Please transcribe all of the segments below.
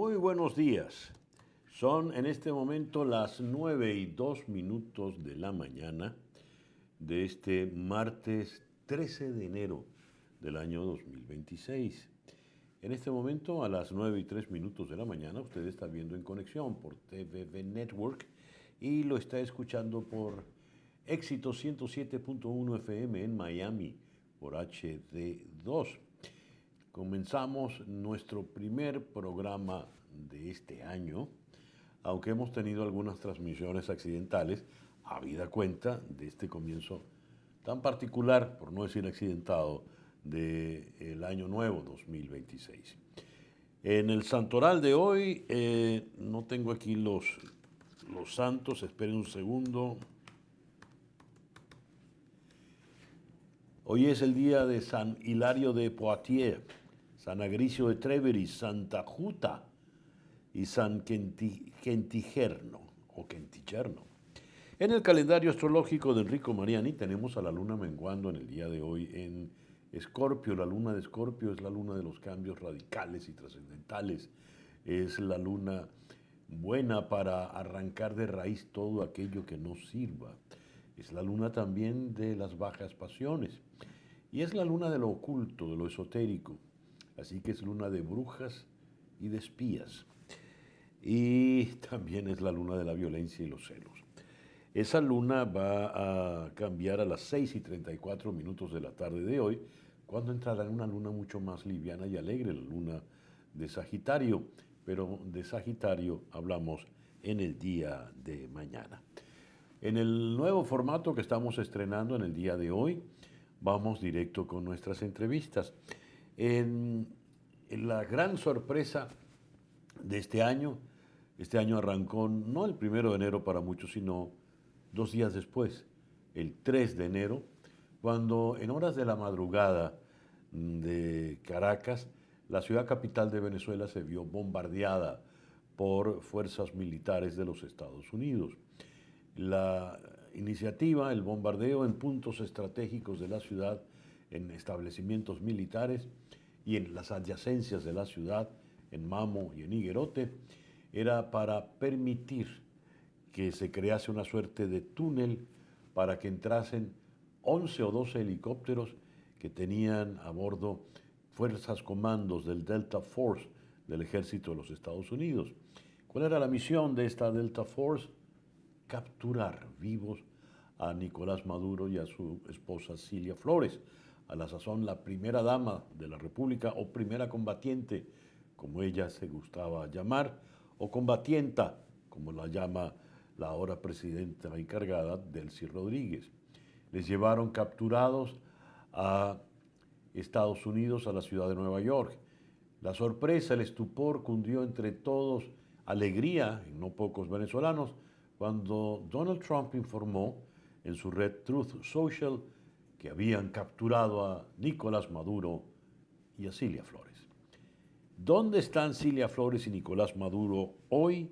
Muy buenos días. Son en este momento las 9:02 de la mañana de este martes 13 de enero del año 2026. En este momento, a las 9:03 de la mañana, usted está viendo En Conexión por TVV Network y lo está escuchando por Éxito 107.1 FM en Miami por HD2. Comenzamos nuestro primer programa de este año, aunque hemos tenido algunas transmisiones accidentales, habida cuenta de este comienzo tan particular, por no decir accidentado, del año nuevo 2026. En el santoral de hoy, no tengo aquí los santos, esperen un segundo. Hoy es el día de San Hilario de Poitiers, San Agricio de Trèveris, Santa Juta y San Quentigerno o Quenticherno. En el calendario astrológico de Enrico Mariani tenemos a la luna menguando en el día de hoy en Escorpio. La luna de Escorpio es la luna de los cambios radicales y trascendentales. Es la luna buena para arrancar de raíz todo aquello que no sirva. Es la luna también de las bajas pasiones. Y es la luna de lo oculto, de lo esotérico. Así que es luna de brujas y de espías. Y también es la luna de la violencia y los celos. Esa luna va a cambiar a las 6:34 de la tarde de hoy, cuando entrará en una luna mucho más liviana y alegre, la luna de Sagitario. Pero de Sagitario hablamos en el día de mañana. En el nuevo formato que estamos estrenando en el día de hoy, vamos directo con nuestras entrevistas. En la gran sorpresa de este año arrancó no el 1 de enero para muchos, sino 2 días después, el 3 de enero, cuando en horas de la madrugada de Caracas, la ciudad capital de Venezuela se vio bombardeada por fuerzas militares de los Estados Unidos. La iniciativa, el bombardeo en puntos estratégicos de la ciudad, en establecimientos militares y en las adyacencias de la ciudad, en Mamo y en Higuerote, era para permitir que se crease una suerte de túnel para que entrasen 11 o 12 helicópteros que tenían a bordo fuerzas comandos del Delta Force del ejército de los Estados Unidos. ¿Cuál era la misión de esta Delta Force? Capturar vivos a Nicolás Maduro y a su esposa Cilia Flores, a la sazón la primera dama de la República o primera combatiente, como ella se gustaba llamar, o combatienta, como la llama la ahora presidenta encargada, Delcy Rodríguez. Les llevaron capturados a Estados Unidos, a la ciudad de Nueva York. La sorpresa, el estupor cundió entre todos, alegría en no pocos venezolanos, cuando Donald Trump informó en su red Truth Social que habían capturado a Nicolás Maduro y a Cilia Flores. ¿Dónde están Cilia Flores y Nicolás Maduro hoy?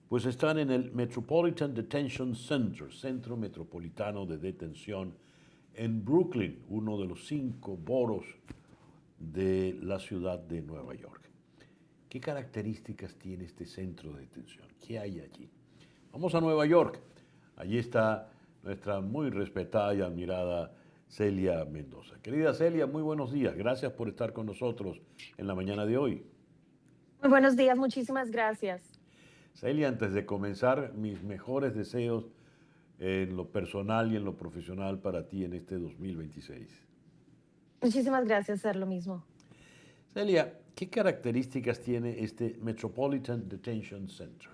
Pues están en el Metropolitan Detention Center, Centro Metropolitano de Detención en Brooklyn, uno de los 5 boroughs de la ciudad de Nueva York. ¿Qué características tiene este centro de detención? ¿Qué hay allí? Vamos a Nueva York. Allí está nuestra muy respetada y admirada Celia Mendoza. Querida Celia, muy buenos días. Gracias por estar con nosotros en la mañana de hoy. Muy buenos días, muchísimas gracias. Celia, antes de comenzar, mis mejores deseos en lo personal y en lo profesional para ti en este 2026. Muchísimas gracias, ser lo mismo. Celia, ¿qué características tiene este Metropolitan Detention Center?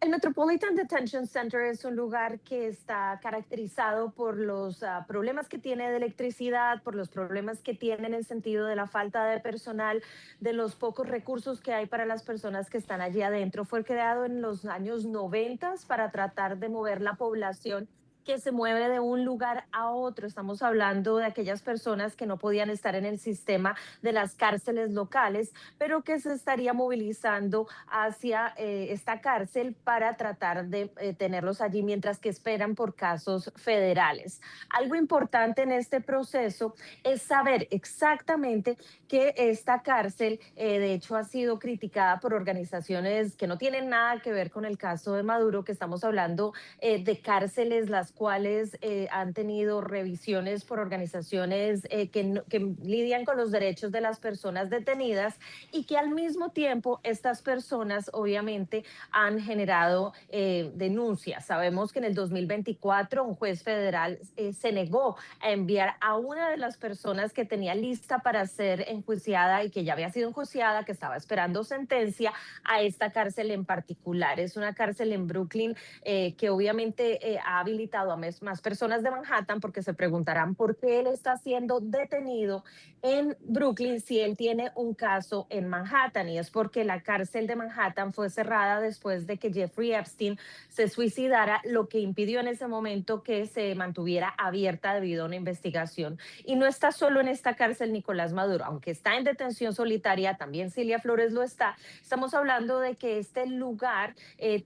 El Metropolitan Detention Center es un lugar que está caracterizado por los problemas que tiene de electricidad, por los problemas que tiene en el sentido de la falta de personal, de los pocos recursos que hay para las personas que están allí adentro. Fue creado en los años 90 para tratar de mover la población que se mueve de un lugar a otro. Estamos hablando de aquellas personas que no podían estar en el sistema de las cárceles locales, pero que se estaría movilizando hacia esta cárcel para tratar de tenerlos allí mientras que esperan por casos federales. Algo importante en este proceso es saber exactamente que esta cárcel, de hecho, ha sido criticada por organizaciones que no tienen nada que ver con el caso de Maduro, que estamos hablando de cárceles las cuales han tenido revisiones por organizaciones que lidian con los derechos de las personas detenidas y que al mismo tiempo estas personas obviamente han generado denuncias. Sabemos que en el 2024 un juez federal se negó a enviar a una de las personas que tenía lista para ser enjuiciada y que ya había sido enjuiciada, que estaba esperando sentencia, a esta cárcel en particular. Es una cárcel en Brooklyn que obviamente ha habilitado a más personas de Manhattan, porque se preguntarán por qué él está siendo detenido en Brooklyn si él tiene un caso en Manhattan. Y es porque la cárcel de Manhattan fue cerrada después de que Jeffrey Epstein se suicidara, lo que impidió en ese momento que se mantuviera abierta debido a una investigación. Y no está solo en esta cárcel Nicolás Maduro, aunque está en detención solitaria, también Cilia Flores lo está. Estamos hablando de que este lugar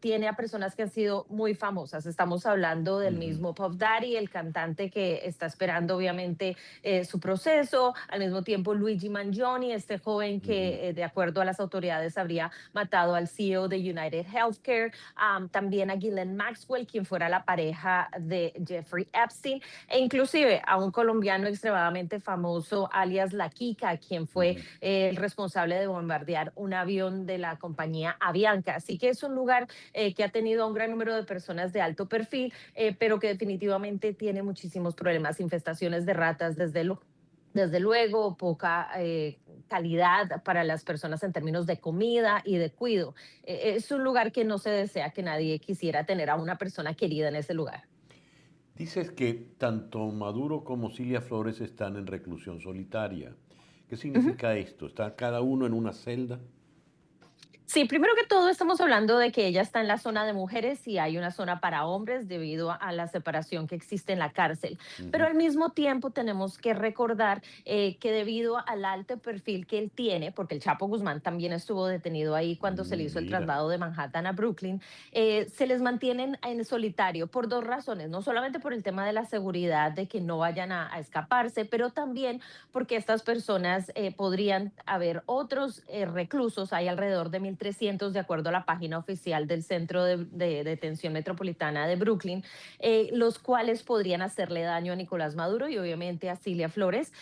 tiene a personas que han sido muy famosas. Estamos hablando del Ujú, mismo Puff Daddy, el cantante que está esperando obviamente su proceso, al mismo tiempo Luigi Mangione, este joven ujú. que de acuerdo a las autoridades habría matado al CEO de United Healthcare, también a Ghislaine Maxwell, quien fuera la pareja de Jeffrey Epstein, e inclusive a un colombiano extremadamente famoso, alias La Kika, quien fue Ujú. el responsable de bombardear un avión de la compañía Avianca. Así que es un lugar que ha tenido a un gran número de personas de alto perfil, pero que definitivamente tiene muchísimos problemas, infestaciones de ratas, desde luego, poca calidad para las personas en términos de comida y de cuido. Es un lugar que no se desea que nadie quisiera tener a una persona querida en ese lugar. Dices que tanto Maduro como Cilia Flores están en reclusión solitaria. ¿Qué Uh -huh. significa esto? ¿Está cada uno en una celda? Sí, primero que todo estamos hablando de que ella está en la zona de mujeres y hay una zona para hombres debido a la separación que existe en la cárcel. Pero Ujú. al mismo tiempo tenemos que recordar que debido al alto perfil que él tiene, porque el Chapo Guzmán también estuvo detenido ahí cuando se le hizo el Mira. traslado de Manhattan a Brooklyn, se les mantienen en solitario por dos razones, no solamente por el tema de la seguridad, de que no vayan a escaparse, pero también porque estas personas podrían haber otros reclusos, hay alrededor de 1.300 de acuerdo a la página oficial del Centro de Detención Metropolitana de Brooklyn, los cuales podrían hacerle daño a Nicolás Maduro y obviamente a Cilia Flores.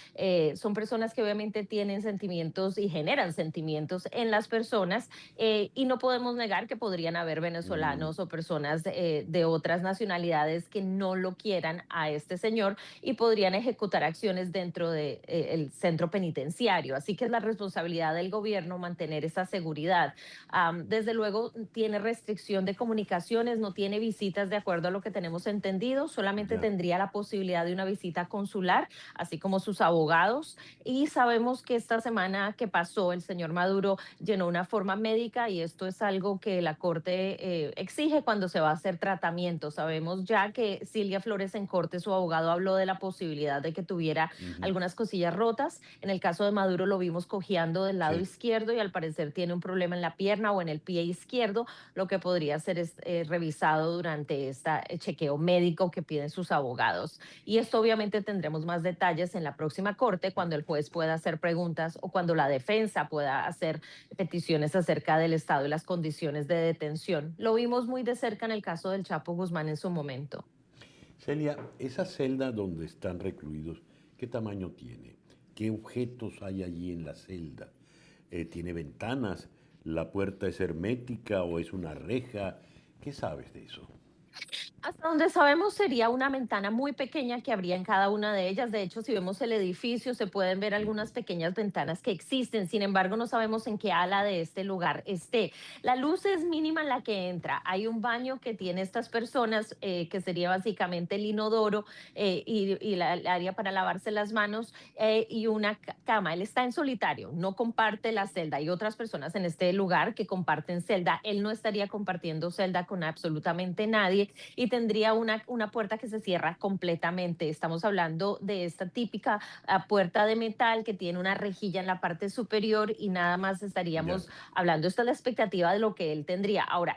Son personas que obviamente tienen sentimientos y generan sentimientos en las personas y no podemos negar que podrían haber Mm. venezolanos o personas de otras nacionalidades que no lo quieran a este señor y podrían ejecutar acciones dentro del centro penitenciario. Así que es la responsabilidad del gobierno mantener esa seguridad. Desde luego, tiene restricción de comunicaciones, no tiene visitas de acuerdo a lo que tenemos entendido, solamente Ya. tendría la posibilidad de una visita consular, así como sus abogados. Y sabemos que esta semana que pasó, el señor Maduro llenó una forma médica y esto es algo que la Corte exige cuando se va a hacer tratamiento. Sabemos ya que Cilia Flores en Corte, su abogado, habló de la posibilidad de que tuviera Ujú. algunas cosillas rotas. En el caso de Maduro lo vimos cojeando del lado Sí. izquierdo y al parecer tiene un problema en la pierna o en el pie izquierdo, lo que podría ser revisado durante este chequeo médico que piden sus abogados. Y esto obviamente tendremos más detalles en la próxima corte cuando el juez pueda hacer preguntas o cuando la defensa pueda hacer peticiones acerca del estado y las condiciones de detención. Lo vimos muy de cerca en el caso del Chapo Guzmán en su momento. Celia, esa celda donde están recluidos, ¿qué tamaño tiene? ¿Qué objetos hay allí en la celda? ¿Tiene ventanas? ¿La puerta es hermética o es una reja? ¿Qué sabes de eso? Hasta donde sabemos sería una ventana muy pequeña que habría en cada una de ellas. De hecho, si vemos el edificio, se pueden ver Ujú. algunas pequeñas ventanas que existen. Sin embargo, no sabemos en qué ala de este lugar esté. La luz es mínima en la que entra. Hay un baño que tiene estas personas, que sería básicamente el inodoro y el área para lavarse las manos y una cama. Él está en solitario, no comparte la celda. Hay otras personas en este lugar que comparten celda. Él no estaría compartiendo celda con absolutamente nadie y tendría una puerta que se cierra completamente. Estamos hablando de esta típica puerta de metal que tiene una rejilla en la parte superior y nada más Ya. estaríamos hablando. Esta es la expectativa de lo que él tendría. Ahora,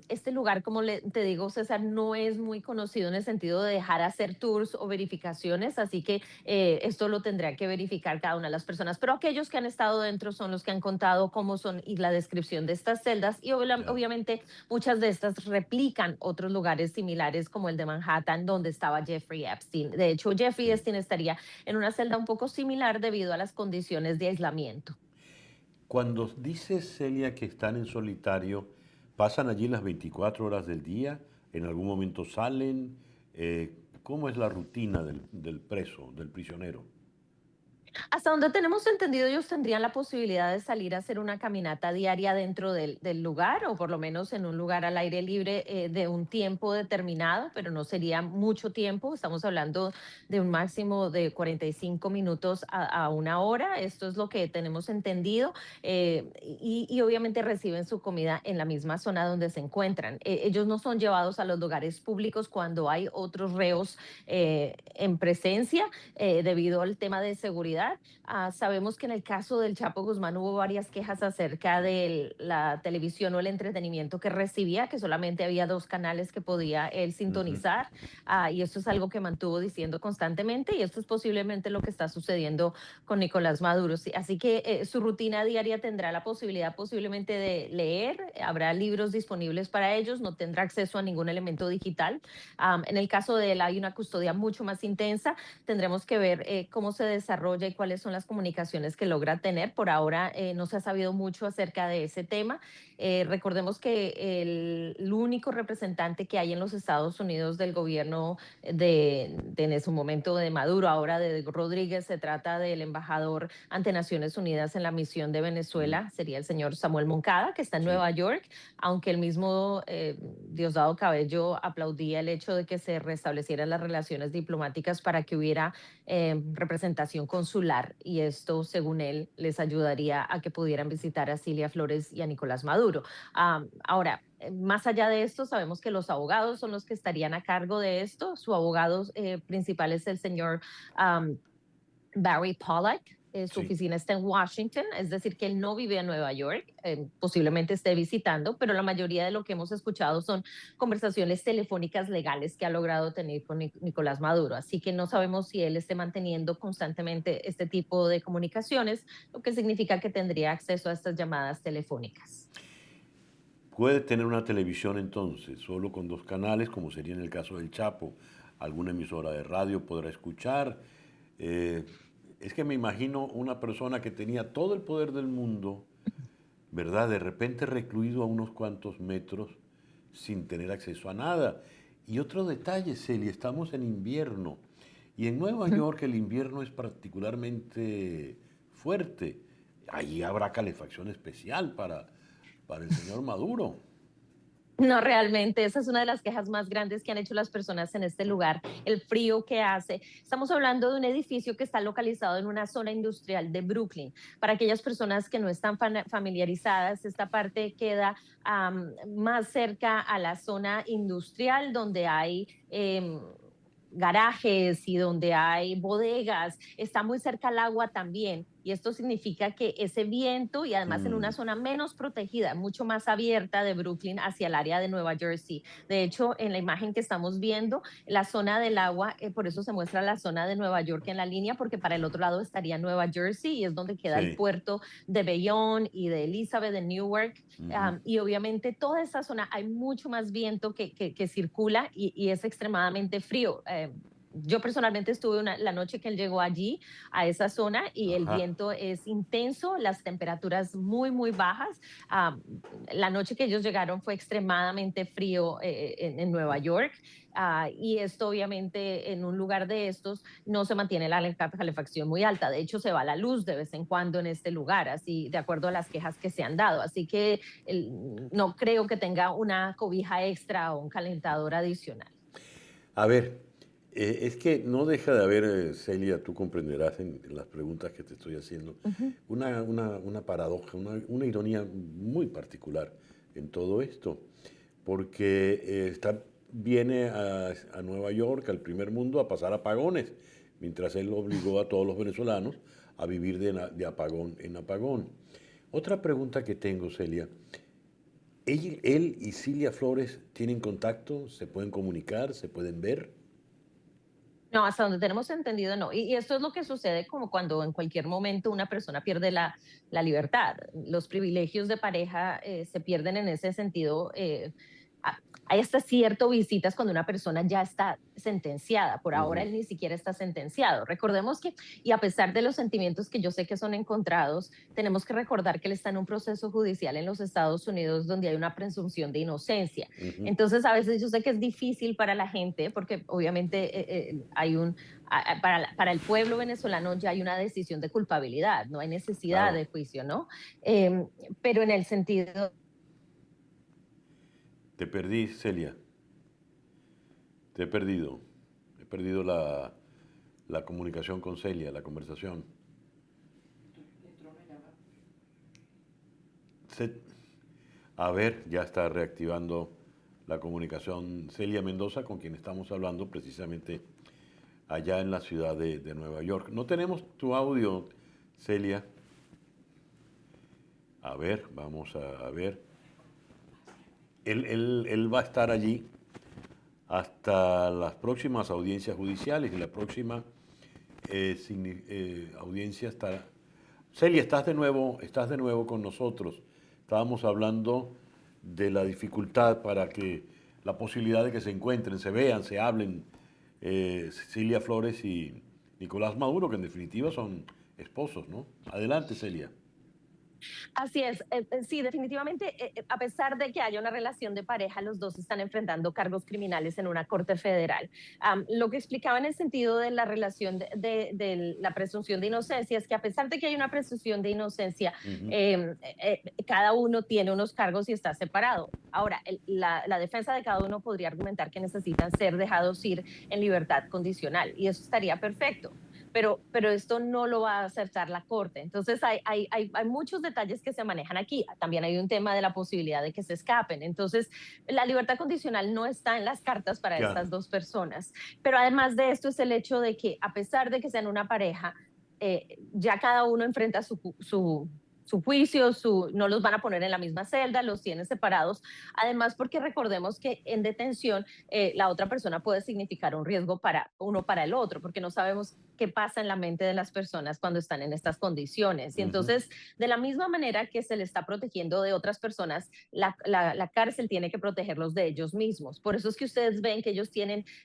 este lugar, como te digo, César, no es muy conocido en el sentido de dejar hacer tours o verificaciones, así que esto lo tendrá que verificar cada una de las personas. Pero aquellos que han estado dentro son los que han contado cómo son y la descripción de estas celdas y Ya. obviamente muchas de estas replican otros lugares similares como el de Manhattan donde estaba Jeffrey Epstein. De hecho, Jeffrey Sí. Epstein estaría en una celda un poco similar debido a las condiciones de aislamiento. Cuando dices, Celia, que están en solitario, ¿pasan allí las 24 horas del día? ¿En algún momento salen? ¿Cómo es la rutina del preso, del prisionero? Hasta donde tenemos entendido, ellos tendrían la posibilidad de salir a hacer una caminata diaria dentro del lugar o por lo menos en un lugar al aire libre de un tiempo determinado, pero no sería mucho tiempo. Estamos hablando de un máximo de 45 minutos a una hora. Esto es lo que tenemos entendido. Y obviamente reciben su comida en la misma zona donde se encuentran. Ellos no son llevados a los lugares públicos cuando hay otros reos en presencia debido al tema de seguridad. Sabemos que en el caso del Chapo Guzmán hubo varias quejas acerca de la televisión o el entretenimiento que recibía, que solamente había dos canales que podía él Ujú. sintonizar, y esto es algo que mantuvo diciendo constantemente, y esto es posiblemente lo que está sucediendo con Nicolás Maduro. Sí, así que su rutina diaria tendrá la posibilidad posiblemente de leer, habrá libros disponibles para ellos, no tendrá acceso a ningún elemento digital. En el caso de él hay una custodia mucho más intensa, tendremos que ver cómo se desarrolla y cuáles son las comunicaciones que logra tener. Por ahora no se ha sabido mucho acerca de ese tema. Recordemos que el único representante que hay en los Estados Unidos del gobierno en su momento de Maduro, ahora de Rodríguez, se trata del embajador ante Naciones Unidas en la misión de Mm. Venezuela, sería el señor Samuel Moncada, que está en Sí. Nueva York, aunque el mismo Diosdado Cabello aplaudía el hecho de que se restablecieran las relaciones diplomáticas para que hubiera representación consular y esto, según él, les ayudaría a que pudieran visitar a Cilia Flores y a Nicolás Maduro. Ahora, más allá de esto, sabemos que los abogados son los que estarían a cargo de esto. Su abogado principal es el señor um, Barry Pollack. Su Sí. oficina está en Washington, es decir, que él no vive en Nueva York, posiblemente esté visitando, pero la mayoría de lo que hemos escuchado son conversaciones telefónicas legales que ha logrado tener con Nicolás Maduro. Así que no sabemos si él esté manteniendo constantemente este tipo de comunicaciones, lo que significa que tendría acceso a estas llamadas telefónicas. Puede tener una televisión entonces, solo con dos canales, como sería en el caso del Chapo. Alguna emisora de radio podrá escuchar. Eh, es que me imagino una persona que tenía todo el poder del mundo, ¿verdad? De repente recluido a unos cuantos metros sin tener acceso a nada. Y otro detalle, Celia, estamos en invierno. Y en Nueva York el invierno es particularmente fuerte. Allí habrá calefacción especial para el señor Maduro. No, realmente, esa es una de las quejas más grandes que han hecho las personas en este lugar, el frío que hace. Estamos hablando de un edificio que está localizado en una zona industrial de Brooklyn. Para aquellas personas que no están familiarizadas, esta parte queda más cerca a la zona industrial donde hay garajes y donde hay bodegas, está muy cerca al agua también. Y esto significa que ese viento y además en una Mm. zona menos protegida, mucho más abierta de Brooklyn hacia el área de Nueva Jersey. De hecho, en la imagen que estamos viendo, la zona del agua, por eso se muestra la zona de Nueva York en la línea, porque para el otro lado estaría Nueva Jersey y es donde queda el Sí. puerto de Bayonne y de Elizabeth, de Newark. Ujú. Y obviamente toda esa zona hay mucho más viento que circula y es extremadamente frío. Yo personalmente estuve la noche que él llegó allí, a esa zona, y el Ajá. viento es intenso, las temperaturas muy, muy bajas. Um, la noche que ellos llegaron fue extremadamente frío en Nueva York. Y esto obviamente en un lugar de estos no se mantiene la calefacción muy alta. De hecho, se va la luz de vez en cuando en este lugar, así de acuerdo a las quejas que se han dado. Así que no creo que tenga una cobija extra o un calentador adicional. A ver, es que no deja de haber, Celia, tú comprenderás en las preguntas que te estoy haciendo, Uh -huh. una paradoja, una ironía muy particular en todo esto, porque está viene a Nueva York, al primer mundo, a pasar apagones, mientras él obligó a todos los venezolanos a vivir de apagón en apagón. Otra pregunta que tengo, Celia. Él y Cilia Flores tienen contacto, se pueden comunicar, se pueden ver. No, hasta donde tenemos entendido, no. Y esto es lo que sucede como cuando en cualquier momento una persona pierde la libertad. Los privilegios de pareja se pierden en ese sentido. Hay hasta cierto visitas cuando una persona ya está sentenciada. Por ahora Ujú. él ni siquiera está sentenciado. Recordemos que, y a pesar de los sentimientos que yo sé que son encontrados, tenemos que recordar que él está en un proceso judicial en los Estados Unidos donde hay una presunción de inocencia. Ujú. Entonces, a veces yo sé que es difícil para la gente porque obviamente hay para el pueblo venezolano ya hay una decisión de culpabilidad, no hay necesidad Claro. de juicio, ¿no? Eh, pero en el sentido. Te perdí, Celia. Te he perdido. He perdido la comunicación con Celia, la conversación. Se- a ver, ya está reactivando la comunicación Celia Mendoza, con quien estamos hablando precisamente allá en la ciudad de Nueva York. No tenemos tu audio, Celia. A ver, vamos a ver. Él va a estar allí hasta las próximas audiencias judiciales y la próxima audiencia estará. Celia, estás de nuevo con nosotros. Estábamos hablando de la dificultad para que la posibilidad de que se encuentren, se vean, se hablen Cilia Flores y Nicolás Maduro, que en definitiva son esposos, ¿no? Adelante, Celia. Así es, sí, definitivamente, a pesar de que haya una relación de pareja, los dos están enfrentando cargos criminales en una corte federal. Lo que explicaba en el sentido de la relación de la presunción de inocencia es que a pesar de que hay una presunción de inocencia, Ujú. cada uno tiene unos cargos y está separado. Ahora, la defensa de cada uno podría argumentar que necesitan ser dejados ir en libertad condicional y eso estaría perfecto, pero esto no lo va a aceptar la Corte. Entonces hay muchos detalles que se manejan aquí. También hay un tema de la posibilidad de que se escapen. Entonces, la libertad condicional no está en las cartas para Ya. estas dos personas. Pero además de esto es el hecho de que a pesar de que sean una pareja, ya cada uno enfrenta su juicio, no los van a poner en la misma celda, los tienen separados. Además, porque recordemos que en detención la otra persona puede significar un riesgo para uno para el otro, porque no sabemos qué pasa en la mente de las personas cuando están en estas condiciones. Y Ujú. entonces, de la misma manera que se le está protegiendo de otras personas, la cárcel tiene que protegerlos de ellos mismos. Por eso es que ustedes ven que ellos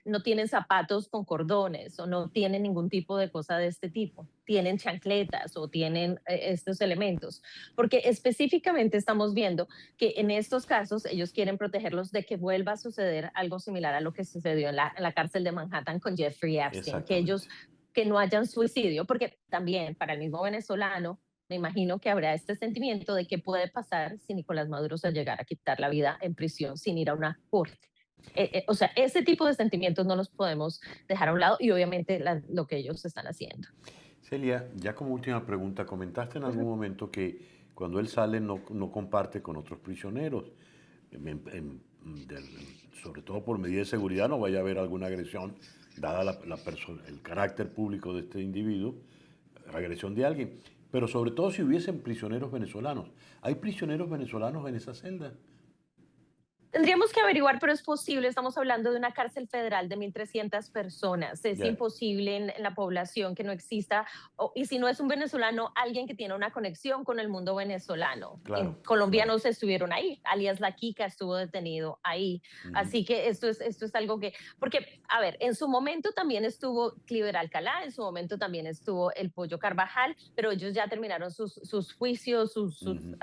no tienen zapatos con cordones o no tienen ningún tipo de cosa de este tipo. Tienen chancletas o tienen estos elementos, porque específicamente estamos viendo que en estos casos ellos quieren protegerlos de que vuelva a suceder algo similar a lo que sucedió en la cárcel de Manhattan con Jeffrey Epstein, que Exactamente. ellos que no hayan suicidio, porque también para el mismo venezolano me imagino que habrá este sentimiento de qué puede pasar si Nicolás Maduro se llegara a quitar la vida en prisión sin ir a una corte. O sea, ese tipo de sentimientos no los podemos dejar a un lado y obviamente lo que ellos están haciendo. Celia, ya como última pregunta, comentaste en algún momento que cuando él sale no comparte con otros prisioneros, sobre todo por medida de seguridad, no vaya a haber alguna agresión, dada el carácter público de este individuo, agresión de alguien. Pero sobre todo si hubiesen prisioneros venezolanos. ¿Hay prisioneros venezolanos en esa celda? Tendríamos que averiguar, pero es posible. Estamos hablando de una cárcel federal de 1.300 personas. Es Ya, imposible en la población que no exista, y si no es un venezolano, alguien que tiene una conexión con el mundo venezolano. claro, claro. Colombianos estuvieron ahí, alias La Kika estuvo detenido ahí. Ujú. Así que esto es algo que, porque, a ver, en su momento también estuvo Cliver Alcalá, en su momento también estuvo el Pollo Carvajal, pero ellos ya terminaron sus juicios, Ujú.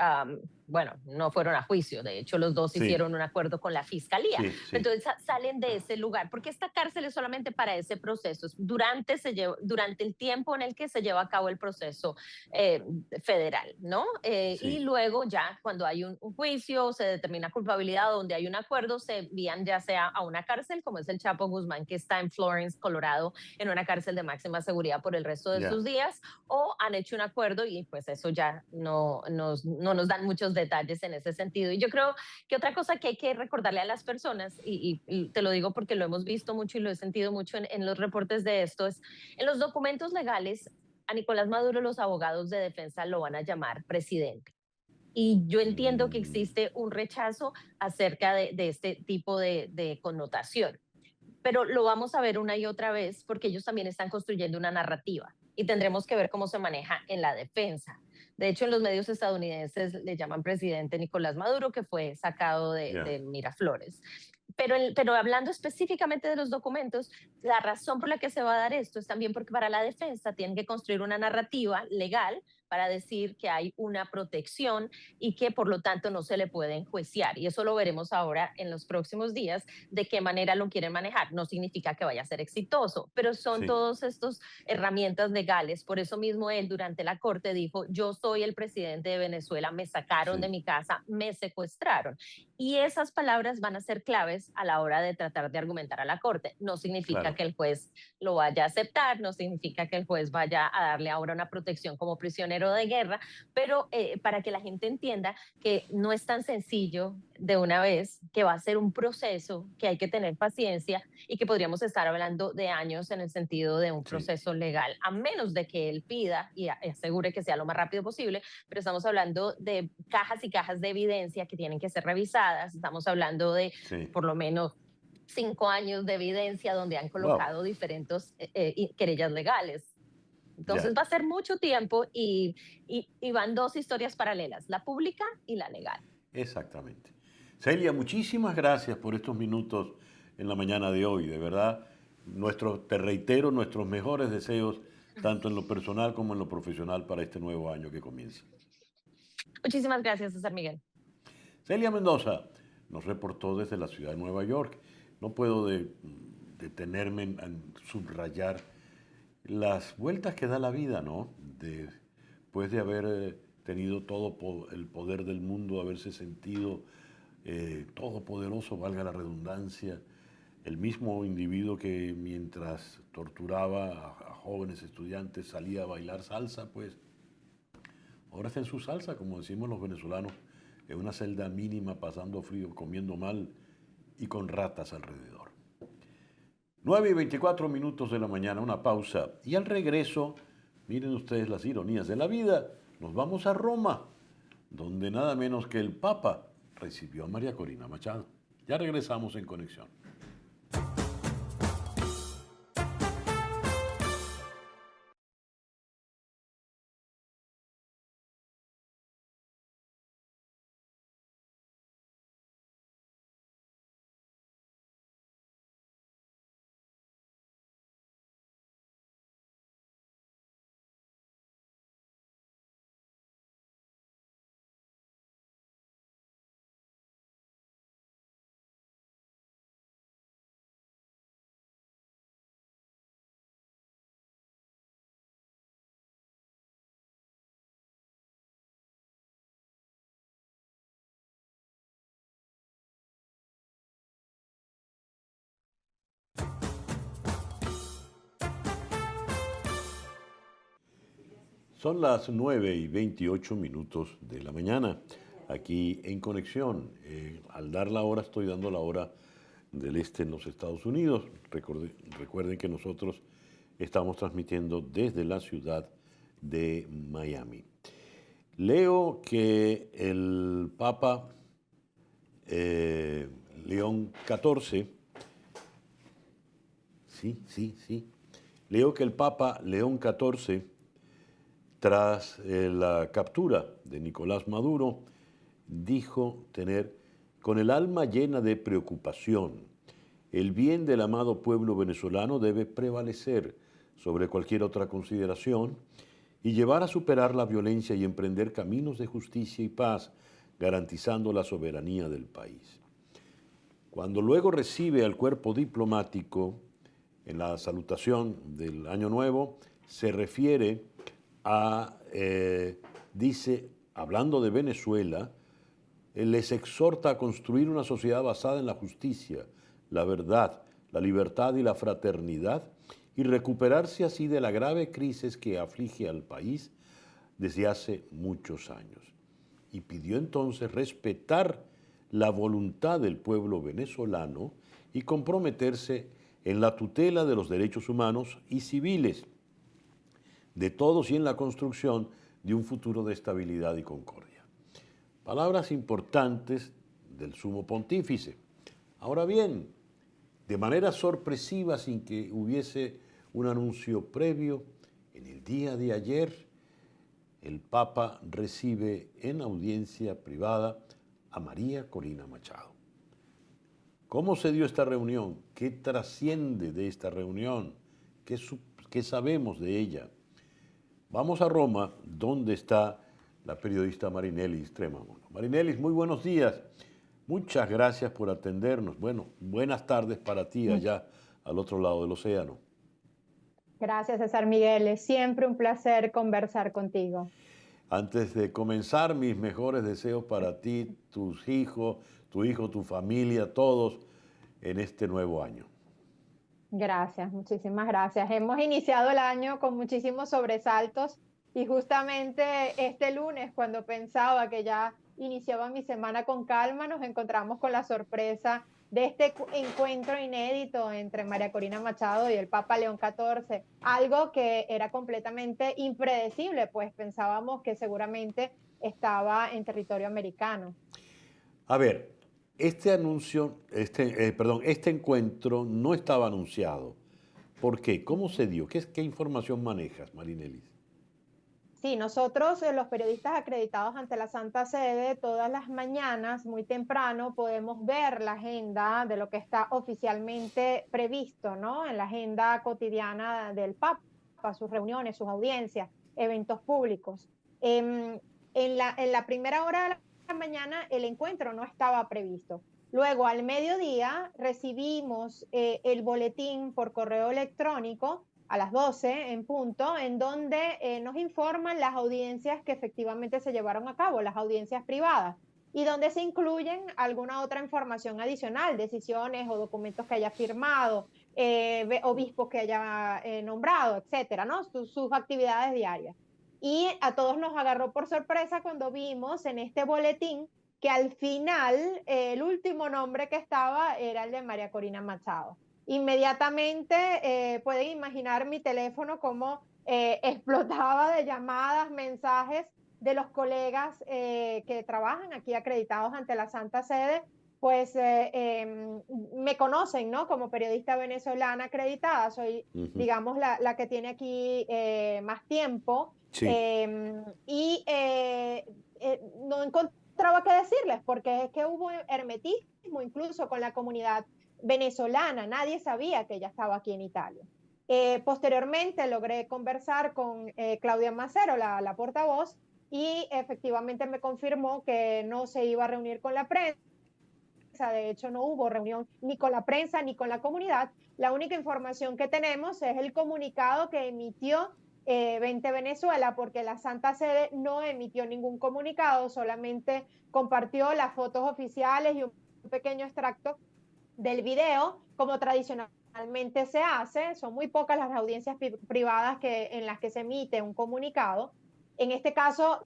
bueno, no fueron a juicio, de hecho los dos Sí, hicieron un acuerdo con la fiscalía. sí, sí. Entonces salen de ese lugar, porque esta cárcel es solamente para ese proceso, durante el tiempo en el que se lleva a cabo el proceso eh, federal, ¿no? Y Sí, luego ya cuando hay un juicio, se determina culpabilidad, donde hay un acuerdo, se envían ya sea a una cárcel, como es el Chapo Guzmán, que está en Florence, Colorado, en una cárcel de máxima seguridad por el resto de ya. sus días, o han hecho un acuerdo y pues eso ya no nos dan muchos detalles en ese sentido. Y yo creo que otra cosa que hay que que recordarle a las personas, y te lo digo porque lo hemos visto mucho y lo he sentido mucho en los reportes de esto, es en los documentos legales, a Nicolás Maduro los abogados de defensa lo van a llamar presidente. Y yo entiendo que Mm, existe un rechazo acerca de este tipo de connotación, pero lo vamos a ver una y otra vez porque ellos también están construyendo una narrativa y tendremos que ver cómo se maneja en la defensa. De hecho, en los medios estadounidenses le llaman presidente Nicolás Maduro, que fue sacado ya, de Miraflores. Pero hablando específicamente de los documentos, la razón por la que se va a dar esto es también porque para la defensa tienen que construir una narrativa legal para decir que hay una protección y que por lo tanto no se le puede enjuiciar. Y eso lo veremos ahora en los próximos días, de qué manera lo quieren manejar. No significa que vaya a ser exitoso, pero son sí, todos estos herramientas legales. Por eso mismo él durante la corte dijo, yo soy el presidente de Venezuela, me sacaron de sí, mi casa, me secuestraron. Y esas palabras van a ser claves a la hora de tratar de argumentar a la corte. No significa claro. que el juez lo vaya a aceptar, no significa que el juez vaya a darle ahora una protección como prisionero de guerra, pero para que la gente entienda que no es tan sencillo de una vez, que va a ser un proceso, que hay que tener paciencia y que podríamos estar hablando de años en el sentido de un Sí, proceso legal, a menos de que él pida y asegure que sea lo más rápido posible, pero estamos hablando de cajas y cajas de evidencia que tienen que ser revisadas, estamos hablando de sí. por lo menos 5 años de evidencia donde han Wow, colocado diferentes querellas legales. ya, Entonces va a ser mucho tiempo y van dos historias paralelas, la pública y la legal. exactamente. Celia, muchísimas gracias por estos minutos en la mañana de hoy. De verdad, te reitero nuestros mejores deseos, tanto en lo personal como en lo profesional, para este nuevo año que comienza. Muchísimas gracias, César Miguel. Celia Mendoza nos reportó desde la ciudad de Nueva York. No puedo detenerme en subrayar las vueltas que da la vida, ¿no? Después de haber tenido todo el poder del mundo, haberse sentido todopoderoso, valga la redundancia, el mismo individuo que mientras torturaba a jóvenes estudiantes salía a bailar salsa, pues ahora está en su salsa, como decimos los venezolanos, en una celda mínima, pasando frío, comiendo mal y con ratas alrededor. 9:24 de la mañana, una pausa. Y al regreso, miren ustedes las ironías de la vida, nos vamos a Roma, donde nada menos que el Papa recibió a María Corina Machado. Ya regresamos en Conexión. Son las 9:28 de la mañana, aquí en Conexión. Al dar la hora, estoy dando la hora del este en los Estados Unidos. Recuerden que nosotros estamos transmitiendo desde la ciudad de Miami. Leo que el Papa León XIV, sí, leo que el Papa León XIV, tras la captura de Nicolás Maduro, dijo tener con el alma llena de preocupación. El bien del amado pueblo venezolano debe prevalecer sobre cualquier otra consideración y llevar a superar la violencia y emprender caminos de justicia y paz, garantizando la soberanía del país. Cuando luego recibe al cuerpo diplomático en la salutación del Año Nuevo, se refiere dice, hablando de Venezuela, les exhorta a construir una sociedad basada en la justicia, la verdad, la libertad y la fraternidad, y recuperarse así de la grave crisis que aflige al país desde hace muchos años. Y pidió entonces respetar la voluntad del pueblo venezolano y comprometerse en la tutela de los derechos humanos y civiles de todos y en la construcción de un futuro de estabilidad y concordia. Palabras importantes del sumo pontífice. Ahora bien, de manera sorpresiva, sin que hubiese un anuncio previo, en el día de ayer, el Papa recibe en audiencia privada a María Corina Machado. ¿Cómo se dio esta reunión? ¿Qué trasciende de esta reunión? ¿Qué sabemos de ella? Vamos a Roma, donde está la periodista Marinelis Tremamono. Marinelis, muy buenos días. Muchas gracias por atendernos. Bueno, buenas tardes para ti allá al otro lado del océano. Gracias, César Miguel. Es siempre un placer conversar contigo. Antes de comenzar, mis mejores deseos para ti, tus hijos, tu familia, todos en este nuevo año. Gracias, muchísimas gracias. Hemos iniciado el año con muchísimos sobresaltos y justamente este lunes, cuando pensaba que ya iniciaba mi semana con calma, nos encontramos con la sorpresa de este encuentro inédito entre María Corina Machado y el Papa León XIV, algo que era completamente impredecible, pues pensábamos que seguramente estaba en territorio americano. A ver, este encuentro no estaba anunciado. ¿Por qué? ¿Cómo se dio? ¿Qué información manejas, Marinelis? Sí, nosotros, los periodistas acreditados ante la Santa Sede, todas las mañanas, muy temprano, podemos ver la agenda de lo que está oficialmente previsto, ¿no? En la agenda cotidiana del Papa, sus reuniones, sus audiencias, eventos públicos. En la primera hora de la mañana, el encuentro no estaba previsto. Luego, al mediodía, recibimos el boletín por correo electrónico a las 12 en punto, en donde nos informan las audiencias que efectivamente se llevaron a cabo, las audiencias privadas, y donde se incluyen alguna otra información adicional, decisiones o documentos que haya firmado, obispos que haya nombrado, etcétera, ¿no? Sus actividades diarias. Y a todos nos agarró por sorpresa cuando vimos en este boletín que al final el último nombre que estaba era el de María Corina Machado. Inmediatamente pueden imaginar mi teléfono como explotaba de llamadas, mensajes de los colegas que trabajan aquí acreditados ante la Santa Sede, pues me conocen, ¿no? Como periodista venezolana acreditada, soy, digamos, la que tiene aquí más tiempo. Sí. Y no encontraba qué decirles, porque es que hubo hermetismo incluso con la comunidad venezolana, nadie sabía que ella estaba aquí en Italia. Posteriormente logré conversar con Claudia Macero, la portavoz, y efectivamente me confirmó que no se iba a reunir con la prensa. De hecho, no hubo reunión ni con la prensa ni con la comunidad. La única información que tenemos es el comunicado que emitió 20 Venezuela, porque la Santa Sede no emitió ningún comunicado, solamente compartió las fotos oficiales y un pequeño extracto del video, como tradicionalmente se hace. Son muy pocas las audiencias privadas en las que se emite un comunicado. En este caso,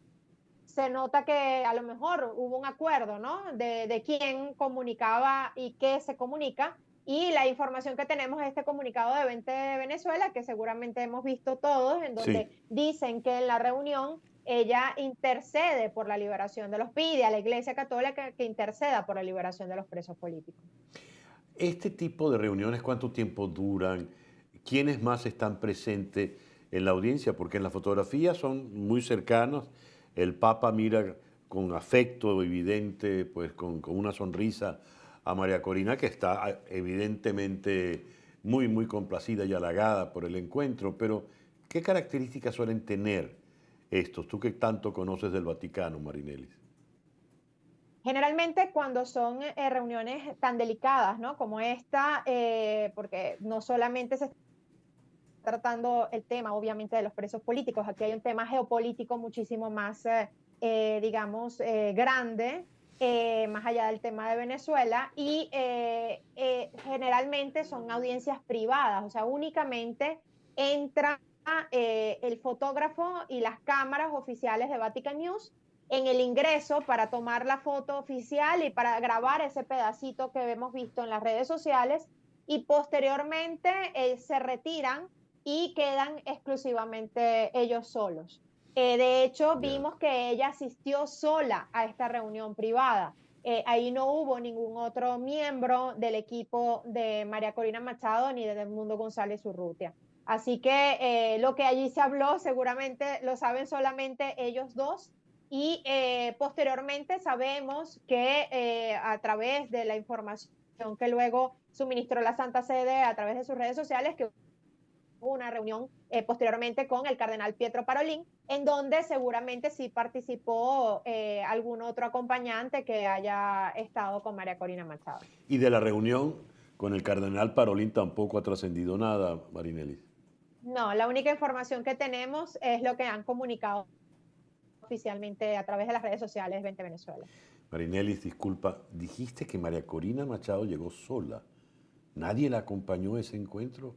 se nota que a lo mejor hubo un acuerdo, ¿no? De quién comunicaba y qué se comunica. Y la información que tenemos es este comunicado de 20 de Venezuela, que seguramente hemos visto todos, en donde dicen que en la reunión ella intercede por la liberación de los, pide a la Iglesia Católica que interceda por la liberación de los presos políticos. Este tipo de reuniones, ¿cuánto tiempo duran? ¿Quiénes más están presentes en la audiencia? Porque en las fotografías son muy cercanos. El Papa mira con afecto evidente, pues con una sonrisa a María Corina, que está evidentemente muy, muy complacida y halagada por el encuentro. Pero, ¿qué características suelen tener estos? Tú que tanto conoces del Vaticano, Marinelis. Generalmente cuando son reuniones tan delicadas, ¿no? Como esta, porque no solamente se está tratando el tema, obviamente, de los presos políticos, aquí hay un tema geopolítico muchísimo más, digamos, grande, más allá del tema de Venezuela, y generalmente son audiencias privadas, o sea, únicamente entra el fotógrafo y las cámaras oficiales de Vatican News, en el ingreso para tomar la foto oficial y para grabar ese pedacito que hemos visto en las redes sociales, y posteriormente se retiran y quedan exclusivamente ellos solos. De hecho, Ya. vimos que ella asistió sola a esta reunión privada. Ahí no hubo ningún otro miembro del equipo de María Corina Machado ni de Edmundo González Urrutia. Así que lo que allí se habló seguramente lo saben solamente ellos dos, y posteriormente sabemos que a través de la información que luego suministró la Santa Sede a través de sus redes sociales, que hubo una reunión posteriormente con el cardenal Pietro Parolin, en donde seguramente sí participó algún otro acompañante que haya estado con María Corina Machado. Y de la reunión con el cardenal Parolín tampoco ha trascendido nada, Marinelis. No, la única información que tenemos es lo que han comunicado oficialmente a través de las redes sociales de 20 Venezuela. Marinelis, disculpa, dijiste que María Corina Machado llegó sola. ¿Nadie la acompañó a ese encuentro?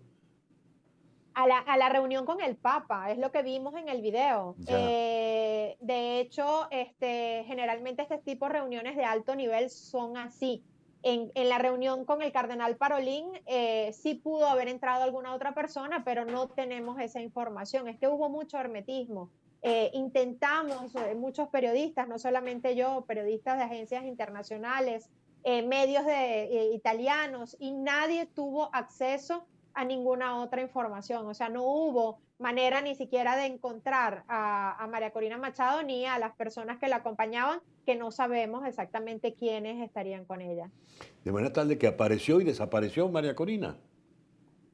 A la reunión con el Papa, es lo que vimos en el video. Ya. De hecho, generalmente este tipo de reuniones de alto nivel son así. En la reunión con el cardenal Parolín sí pudo haber entrado alguna otra persona, pero no tenemos esa información. Es que hubo mucho hermetismo. Intentamos, muchos periodistas, no solamente yo, periodistas de agencias internacionales, medios italianos, y nadie tuvo acceso a ninguna otra información. O sea, no hubo manera ni siquiera de encontrar a María Corina Machado ni a las personas que la acompañaban, que no sabemos exactamente quiénes estarían con ella. De manera tal de que apareció y desapareció María Corina.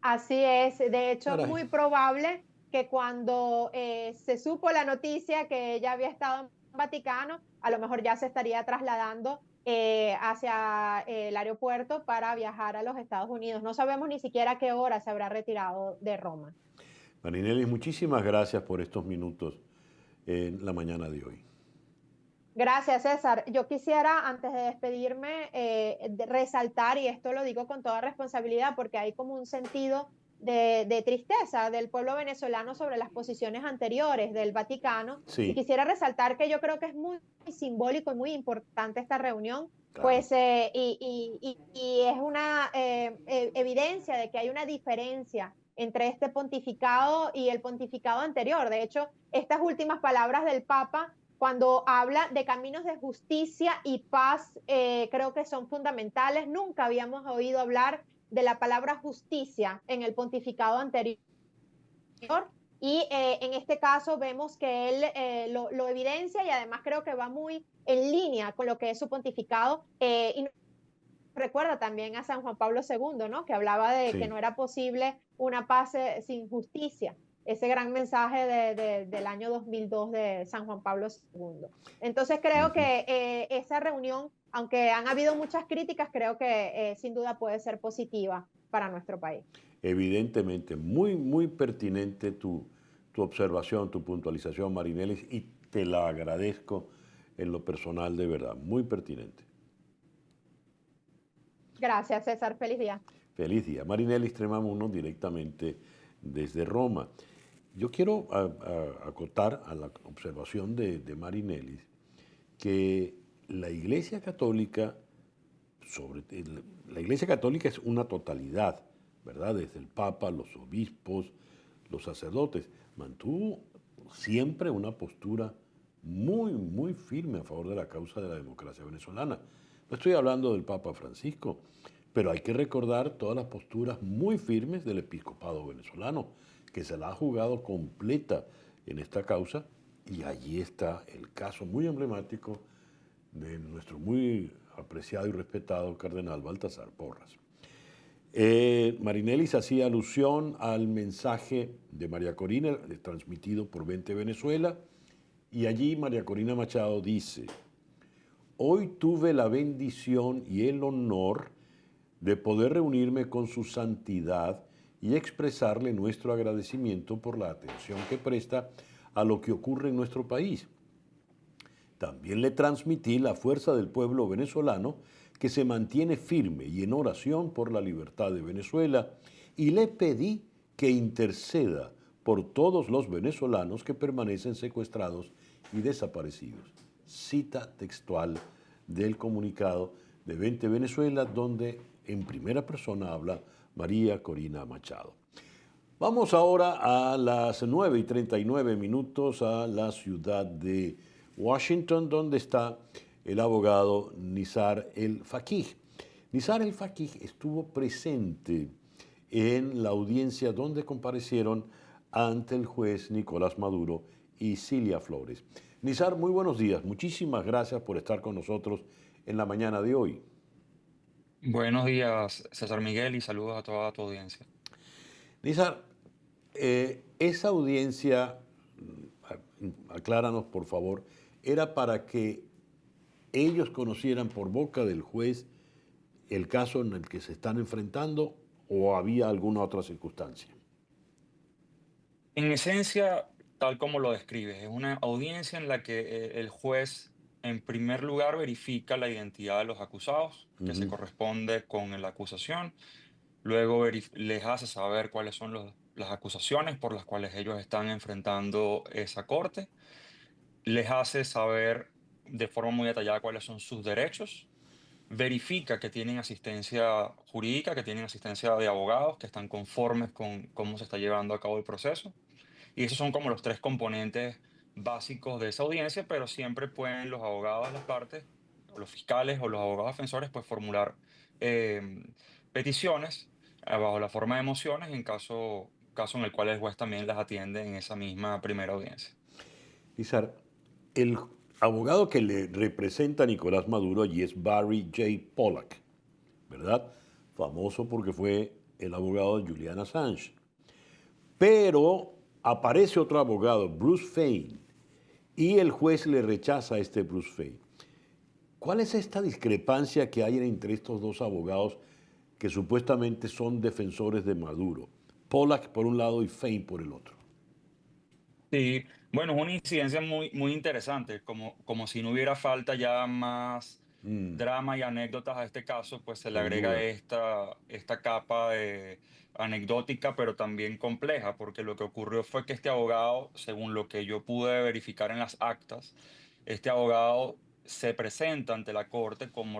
Así es. De hecho, es Caray. muy probable que cuando se supo la noticia que ella había estado en Vaticano, a lo mejor ya se estaría trasladando hacia el aeropuerto para viajar a los Estados Unidos. No sabemos ni siquiera a qué hora se habrá retirado de Roma. Marinelis, muchísimas gracias por estos minutos en la mañana de hoy. Gracias, César. Yo quisiera, antes de despedirme, resaltar, y esto lo digo con toda responsabilidad, porque hay como un sentido de tristeza del pueblo venezolano sobre las posiciones anteriores del Vaticano. Sí. Y quisiera resaltar que yo creo que es muy simbólico y muy importante esta reunión, Claro. pues, y es una evidencia de que hay una diferencia entre este pontificado y el pontificado anterior. De hecho, estas últimas palabras del Papa, cuando habla de caminos de justicia y paz, creo que son fundamentales. Nunca habíamos oído hablar de la palabra justicia en el pontificado anterior, y en este caso vemos que él lo evidencia, y además creo que va muy en línea con lo que es su pontificado, y recuerda también a San Juan Pablo II, ¿no? Que hablaba de Sí. que no era posible una paz sin justicia. Ese gran mensaje del año 2002 de San Juan Pablo II. Entonces creo que esa reunión, aunque han habido muchas críticas, creo que sin duda puede ser positiva para nuestro país. Evidentemente, muy pertinente tu observación, tu puntualización, Marinelis, y te la agradezco en lo personal de verdad. Muy pertinente. Gracias, César. Feliz día. Feliz día. Marinelis Tremamuno, directamente desde Roma. Yo quiero acotar a la observación de Marinelis que la Iglesia Católica, la Iglesia Católica es una totalidad, ¿verdad? Desde el Papa, los obispos, los sacerdotes, mantuvo siempre una postura muy firme a favor de la causa de la democracia venezolana. No estoy hablando del Papa Francisco, pero hay que recordar todas las posturas muy firmes del episcopado venezolano, que se la ha jugado completa en esta causa, y allí está el caso muy emblemático de nuestro muy apreciado y respetado cardenal Baltasar Porras. Marinelis hacía alusión al mensaje de María Corina, transmitido por 20 Venezuela, y allí María Corina Machado dice: hoy tuve la bendición y el honor de poder reunirme con su santidad y expresarle nuestro agradecimiento por la atención que presta a lo que ocurre en nuestro país. También le transmití la fuerza del pueblo venezolano, que se mantiene firme y en oración por la libertad de Venezuela, y le pedí que interceda por todos los venezolanos que permanecen secuestrados y desaparecidos. cita textual del comunicado de 20 Venezuela, donde en primera persona habla María Corina Machado. Vamos ahora a las 9:39 a la ciudad de Washington, donde está el abogado Nizar El Faqih. Nizar El Faqih estuvo presente en la audiencia donde comparecieron ante el juez Nicolás Maduro y Cilia Flores. Nizar, muy buenos días. Muchísimas gracias por estar con nosotros en la mañana de hoy. Buenos días, César Miguel, y saludos a toda tu audiencia. Nizar, esa audiencia, acláranos por favor, era para que ellos conocieran por boca del juez el caso en el que se están enfrentando, o había alguna otra circunstancia. En esencia, tal como lo describes, es una audiencia en la que el juez, en primer lugar, verifica la identidad de los acusados, que se Ujú. corresponde con la acusación. Luego les hace saber cuáles son las acusaciones por las cuales ellos están enfrentando esa corte. Les hace saber de forma muy detallada cuáles son sus derechos. Verifica que tienen asistencia jurídica, que tienen asistencia de abogados, que están conformes con cómo se está llevando a cabo el proceso. Y esos son como los tres componentes básicos de esa audiencia, pero siempre pueden los abogados de las partes, o los fiscales o los abogados defensores, pues formular peticiones bajo la forma de mociones en caso en el cual el juez también las atiende en esa misma primera audiencia. Nizar, el abogado que le representa a Nicolás Maduro allí es Barry J. Pollack, ¿verdad? Famoso porque fue el abogado de Julian Assange. Pero aparece otro abogado, Bruce Fein, y el juez le rechaza a este Bruce Fein. ¿Cuál es esta discrepancia que hay entre estos dos abogados que supuestamente son defensores de Maduro? Pollack por un lado y Fein por el otro. Sí, bueno, es una incidencia muy interesante, como si no hubiera falta ya más drama y anécdotas a este caso, pues se le Sin agrega duda. esta capa de anecdótica, pero también compleja, porque lo que ocurrió fue que este abogado, según lo que yo pude verificar en las actas, este abogado se presenta ante la corte como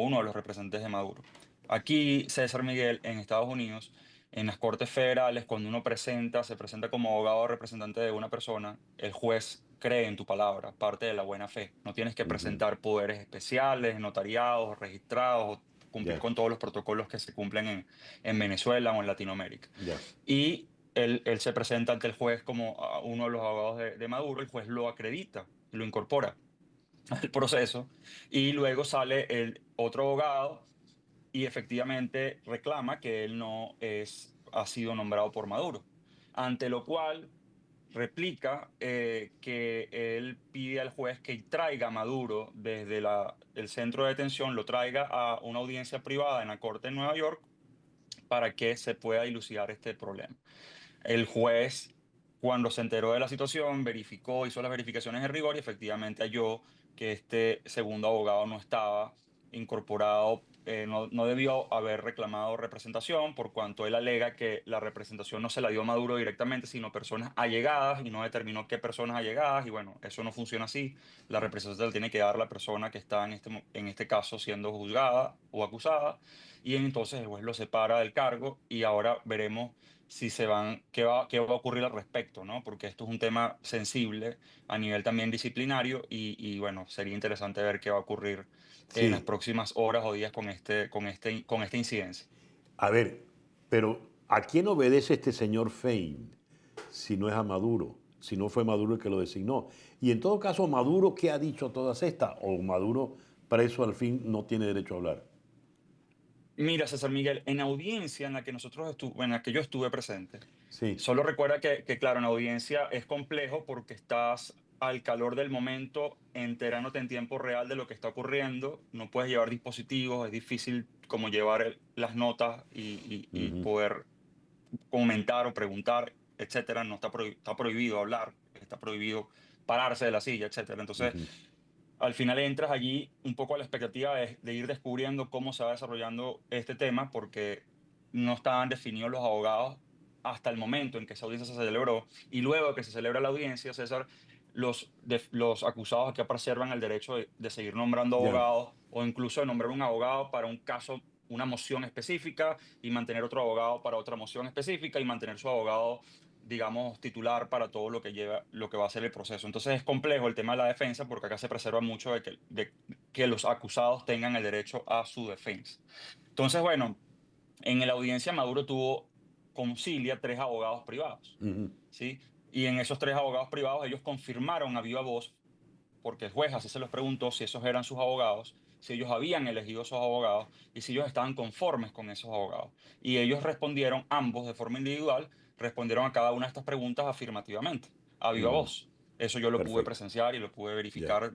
uno de los representantes de Maduro. Aquí, César Miguel, en Estados Unidos, en las cortes federales, cuando uno se presenta como abogado o representante de una persona, el juez cree en tu palabra, parte de la buena fe. No tienes que Ujú. presentar poderes especiales, notariados, registrados, o cumplir Ya, con todos los protocolos que se cumplen en Venezuela o en Latinoamérica. ya. Y él se presenta ante el juez como uno de los abogados de Maduro, el juez lo acredita, lo incorpora al proceso, y luego sale el otro abogado y efectivamente reclama que él ha sido nombrado por Maduro, ante lo cual replica que él pide al juez que traiga a Maduro desde el centro de detención, lo traiga a una audiencia privada en la corte de Nueva York para que se pueda dilucidar este problema. El juez, cuando se enteró de la situación, verificó, hizo las verificaciones de rigor y efectivamente halló que este segundo abogado no estaba incorporado, no debió haber reclamado representación, por cuanto él alega que la representación no se la dio Maduro directamente, sino personas allegadas, y no determinó qué personas allegadas, y bueno, eso no funciona así. La representación la tiene que dar la persona que está en este caso siendo juzgada o acusada, y entonces el juez lo separa del cargo, y ahora veremos si qué va a ocurrir al respecto, ¿no? Porque esto es un tema sensible a nivel también disciplinario, y bueno, sería interesante ver qué va a ocurrir en las Sí. próximas horas o días con esta incidencia. A ver, pero ¿a quién obedece este señor Fein si no es a Maduro? Si no fue Maduro el que lo designó. Y en todo caso, ¿Maduro qué ha dicho todas estas? ¿O Maduro preso al fin no tiene derecho a hablar? Mira, César Miguel, en audiencia en la que en la que yo estuve presente, Sí. solo recuerda claro, en audiencia es complejo porque estás al calor del momento, enterándote en tiempo real de lo que está ocurriendo. No puedes llevar dispositivos, es difícil como llevar las notas y Ujú, poder comentar o preguntar, etcétera. No está prohibido hablar, está prohibido pararse de la silla, etcétera. Entonces, ujú. al final entras allí un poco a la expectativa de ir descubriendo cómo se va desarrollando este tema, porque no estaban definidos los abogados hasta el momento en que esa audiencia se celebró. Y luego que se celebra la audiencia, César, los acusados que preservan el derecho de seguir nombrando Ya, abogados o incluso de nombrar un abogado para un caso, una moción específica y mantener otro abogado para otra moción específica y mantener su abogado, digamos, titular para todo lo que lleva, lo que va a ser el proceso. Entonces es complejo el tema de la defensa porque acá se preserva mucho de que los acusados tengan el derecho a su defensa. Entonces, bueno, en la audiencia Maduro tuvo, concilia, tres abogados privados, ujú, ¿sí? Y en esos tres abogados privados ellos confirmaron a viva voz, porque el juez así se los preguntó si esos eran sus abogados, si ellos habían elegido esos abogados y si ellos estaban conformes con esos abogados. Y ellos respondieron, ambos de forma individual, respondieron a cada una de estas preguntas afirmativamente, a viva ujú. voz. Eso yo lo pude Perfecto. presenciar y lo pude Ya, verificar,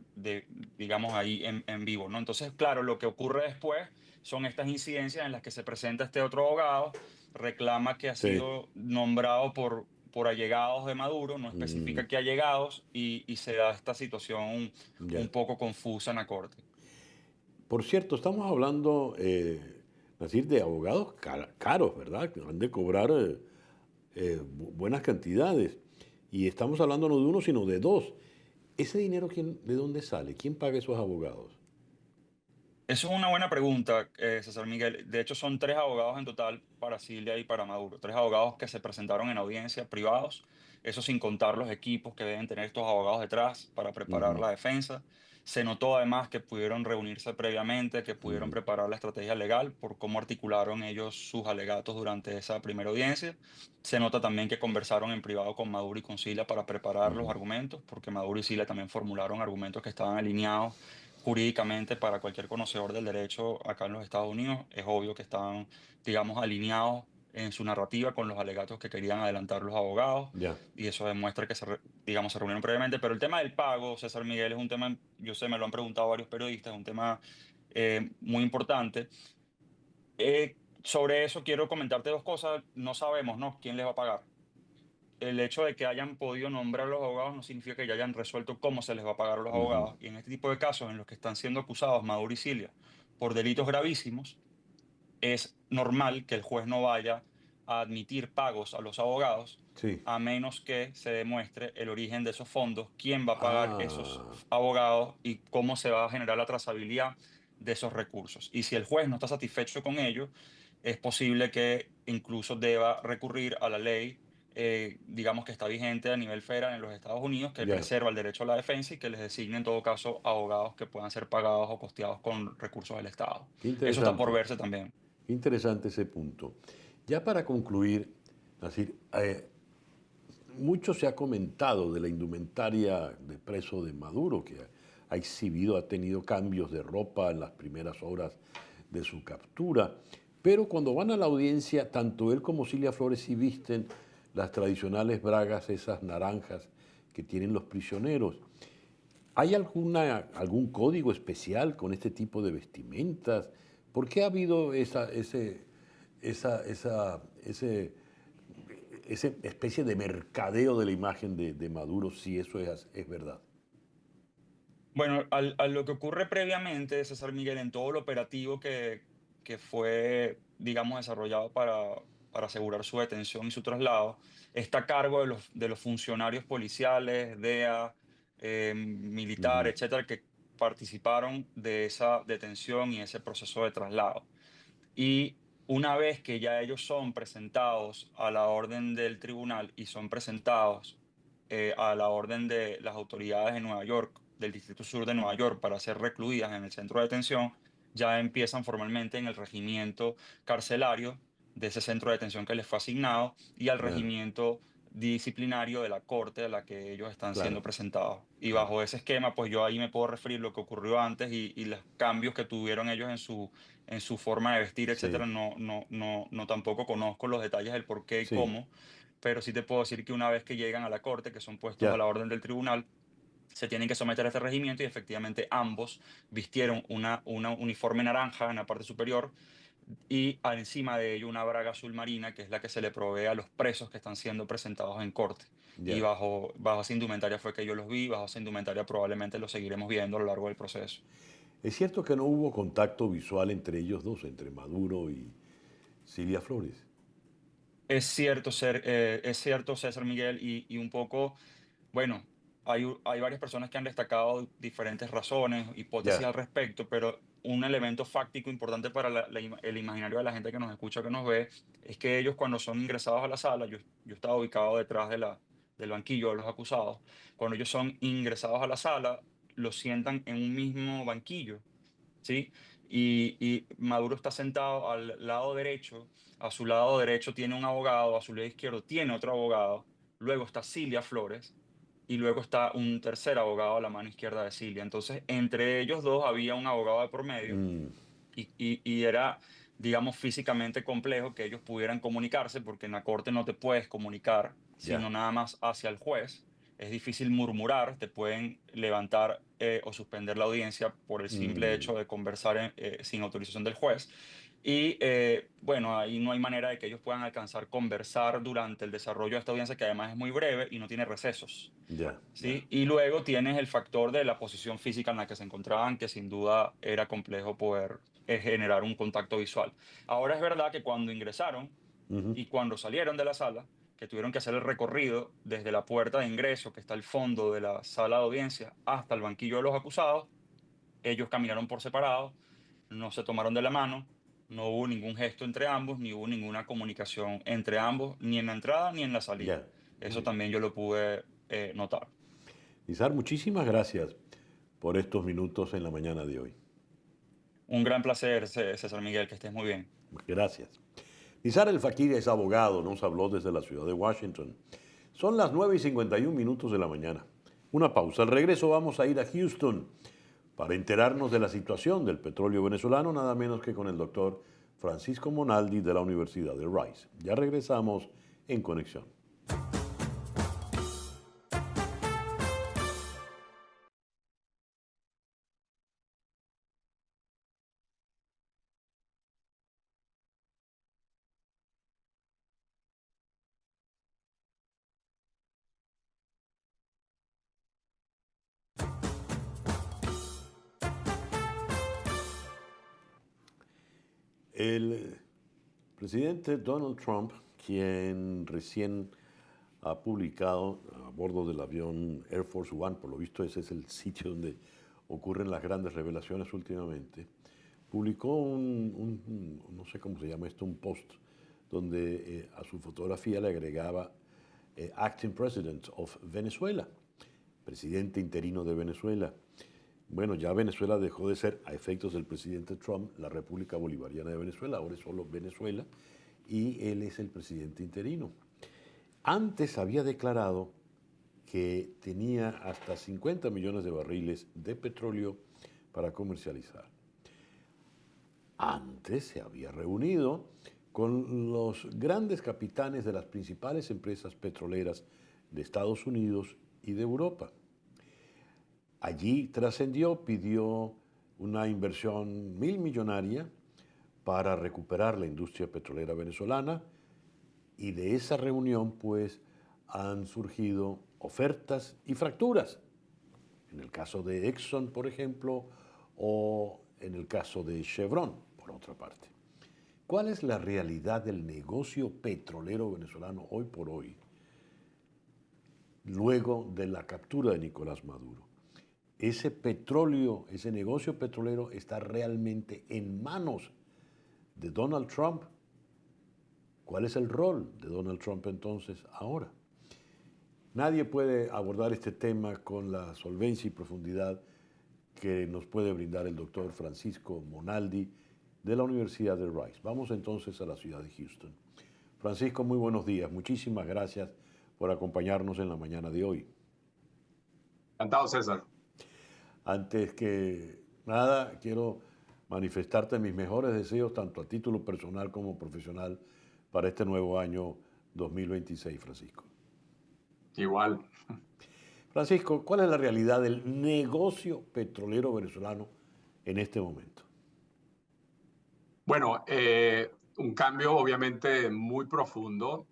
digamos, ahí en vivo, ¿no? Entonces, claro, lo que ocurre después son estas incidencias en las que se presenta este otro abogado, reclama que ha sí. sido nombrado por allegados de Maduro, no Mm, especifica qué allegados, y se da esta situación ya. un poco confusa en la corte. Por cierto, estamos hablando, Nasir, de abogados caros, ¿verdad? Que han de cobrar buenas cantidades. Y estamos hablando no de uno, sino de dos. ¿Ese dinero de dónde sale? ¿Quién paga esos abogados? Eso es una buena pregunta, César Miguel. De hecho, son tres abogados en total para Cilia y para Maduro. Tres abogados que se presentaron en audiencia privados. Eso sin contar los equipos que deben tener estos abogados detrás para preparar Ujú, la defensa. Se notó además que pudieron reunirse previamente, que pudieron ujú, preparar la estrategia legal por cómo articularon ellos sus alegatos durante esa primera audiencia. Se nota también que conversaron en privado con Maduro y con Cilia para preparar los ujú, argumentos, porque Maduro y Cilia también formularon argumentos que estaban alineados jurídicamente para cualquier conocedor del derecho acá en los Estados Unidos. Es obvio que estaban, digamos, alineados en su narrativa con los alegatos que querían adelantar los abogados ya. y eso demuestra que digamos, se reunieron previamente. Pero el tema del pago, César Miguel, es un tema, yo sé, me lo han preguntado varios periodistas, es un tema muy importante. Sobre eso quiero comentarte dos cosas. No sabemos, ¿no? ¿Quién les va a pagar? El hecho de que hayan podido nombrar a los abogados no significa que ya hayan resuelto cómo se les va a pagar a los Ujú, abogados. Y en este tipo de casos en los que están siendo acusados Maduro y Cilia por delitos gravísimos, es normal que el juez no vaya a admitir pagos a los abogados sí. a menos que se demuestre el origen de esos fondos, quién va a pagar esos Ah, abogados y cómo se va a generar la trazabilidad de esos recursos. Y si el juez no está satisfecho con ello, es posible que incluso deba recurrir a la ley, digamos que está vigente a nivel federal en los Estados Unidos, que ya. preserva el derecho a la defensa y que les designe en todo caso abogados que puedan ser pagados o costeados con recursos del Estado. Qué Eso está por interesante. verse también. Qué interesante ese punto. Ya para concluir, Nasir, mucho se ha comentado de la indumentaria de preso de Maduro, que ha exhibido, ha tenido cambios de ropa en las primeras horas de su captura. Pero cuando van a la audiencia, tanto él como Cilia Flores sí visten las tradicionales bragas, esas naranjas que tienen los prisioneros. ¿Hay algún código especial con este tipo de vestimentas? ¿Por qué ha habido ese esa especie de mercadeo de la imagen de Maduro, si eso es verdad? Bueno, a lo que ocurre previamente, César Miguel, en todo el operativo que fue, digamos, desarrollado para asegurar su detención y su traslado, está a cargo de los funcionarios policiales, DEA, militar, Ujú, etcétera, que participaron de esa detención y ese proceso de traslado. Y una vez que ya ellos son presentados a la orden del tribunal y son presentados a la orden de las autoridades de Nueva York, del Distrito Sur de Nueva York, para ser recluidas en el centro de detención, ya empiezan formalmente en el regimiento carcelario de ese centro de detención que les fue asignado y al ya, regimiento disciplinario de la corte a la que ellos están siendo claro, presentados. Y claro. bajo ese esquema, pues yo ahí me puedo referir lo que ocurrió antes y los cambios que tuvieron ellos en su forma de vestir, etcétera. Sí, No tampoco conozco los detalles del por qué y sí, cómo, pero sí te puedo decir que una vez que llegan a la corte, que son puestos a ya, la orden del tribunal, se tienen que someter a este regimiento y efectivamente ambos vistieron una uniforme naranja en la parte superior y encima de ello una braga azul marina, que es la que se le provee a los presos que están siendo presentados en corte. Y ya. bajo esa indumentaria fue que yo los vi, bajo esa indumentaria probablemente los seguiremos viendo a lo largo del proceso. Es cierto que no hubo contacto visual entre ellos dos, entre Maduro y Cilia Flores. Es cierto, César Miguel, y un poco, bueno. hay varias personas que han destacado diferentes razones, hipótesis Ya. al respecto, pero un elemento fáctico importante para el imaginario de la gente que nos escucha, que nos ve, es que ellos cuando son ingresados a la sala, yo estaba ubicado detrás del banquillo de los acusados, cuando ellos son ingresados a la sala, los sientan en un mismo banquillo, ¿sí? Y Maduro está sentado al lado derecho, a su lado derecho tiene un abogado, a su lado izquierdo tiene otro abogado, luego está Cilia Flores y luego está un tercer abogado a la mano izquierda de Cilia. Entonces, entre ellos dos había un abogado de por medio Mm, y era, digamos, físicamente complejo que ellos pudieran comunicarse, porque en la corte no te puedes comunicar, ya. sino nada más hacia el juez. Es difícil murmurar, te pueden levantar o suspender la audiencia por el simple Mm, hecho de conversar sin autorización del juez. Y bueno, ahí no hay manera de que ellos puedan alcanzar conversar durante el desarrollo de esta audiencia, que además es muy breve y no tiene recesos. ya, ya. ¿Sí? Y luego tienes el factor de la posición física en la que se encontraban, que sin duda era complejo poder generar un contacto visual. Ahora es verdad que cuando ingresaron Ujú. y cuando salieron de la sala, que tuvieron que hacer el recorrido desde la puerta de ingreso, que está al fondo de la sala de audiencia, hasta el banquillo de los acusados, ellos caminaron por separado, no se tomaron de la mano, no hubo ningún gesto entre ambos, ni hubo ninguna comunicación entre ambos, ni en la entrada ni en la salida. Ya. Muy Eso bien. también yo lo pude notar. Nizar, muchísimas gracias por estos minutos en la mañana de hoy. Un gran placer, César Miguel, que estés muy bien. Gracias. Nizar El Fakir es abogado, nos habló desde la ciudad de Washington. Son las 9:51 de la mañana. Una pausa. Al regreso vamos a ir a Houston para enterarnos de la situación del petróleo venezolano, nada menos que con el doctor Francisco Monaldi de la Universidad de Rice. Ya regresamos en Conexión. El presidente Donald Trump, quien recién ha publicado a bordo del avión Air Force One, por lo visto ese es el sitio donde ocurren las grandes revelaciones últimamente, publicó no sé cómo se llama esto, un post, donde a su fotografía le agregaba Acting President of Venezuela, presidente interino de Venezuela. Bueno, ya Venezuela dejó de ser, a efectos del presidente Trump, la República Bolivariana de Venezuela, ahora es solo Venezuela, y él es el presidente interino. Antes había declarado que tenía hasta 50 millones de barriles de petróleo para comercializar. Antes se había reunido con los grandes capitanes de las principales empresas petroleras de Estados Unidos y de Europa. Allí trascendió, pidió una inversión millonaria para recuperar la industria petrolera venezolana y de esa reunión pues han surgido ofertas y fracturas. En el caso de Exxon, por ejemplo, o en el caso de Chevron, por otra parte. ¿Cuál es la realidad del negocio petrolero venezolano hoy por hoy, luego de la captura de Nicolás Maduro? Ese petróleo, ese negocio petrolero está realmente en manos de Donald Trump. ¿Cuál es el rol de Donald Trump entonces ahora? Nadie puede abordar este tema con la solvencia y profundidad que nos puede brindar el doctor Francisco Monaldi de la Universidad de Rice. Vamos entonces a la ciudad de Houston. Francisco, muy buenos días. Muchísimas gracias por acompañarnos en la mañana de hoy. Encantado, César. Antes que nada, quiero manifestarte mis mejores deseos, tanto a título personal como profesional, para este nuevo año 2026, Francisco. Igual. Francisco, ¿cuál es la realidad del negocio petrolero venezolano en este momento? Bueno, un cambio obviamente muy profundo.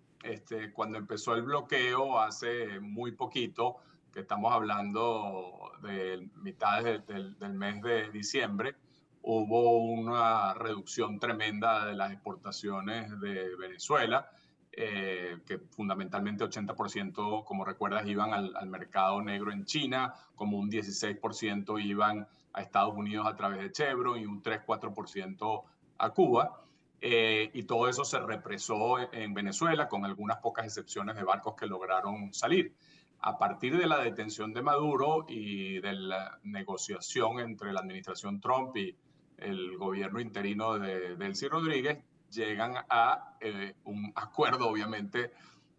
Cuando empezó el bloqueo hace muy poquito, que estamos hablando de mitades del mes de diciembre, hubo una reducción tremenda de las exportaciones de Venezuela. que fundamentalmente 80%, como recuerdas, iban al mercado negro en China, como un 16% iban a Estados Unidos a través de Chevron y un 3-4% a Cuba. Y todo eso se represó en Venezuela, con algunas pocas excepciones de barcos que lograron salir. A partir de la detención de Maduro y de la negociación entre la administración Trump y el gobierno interino de Delcy Rodríguez, llegan a un acuerdo, obviamente,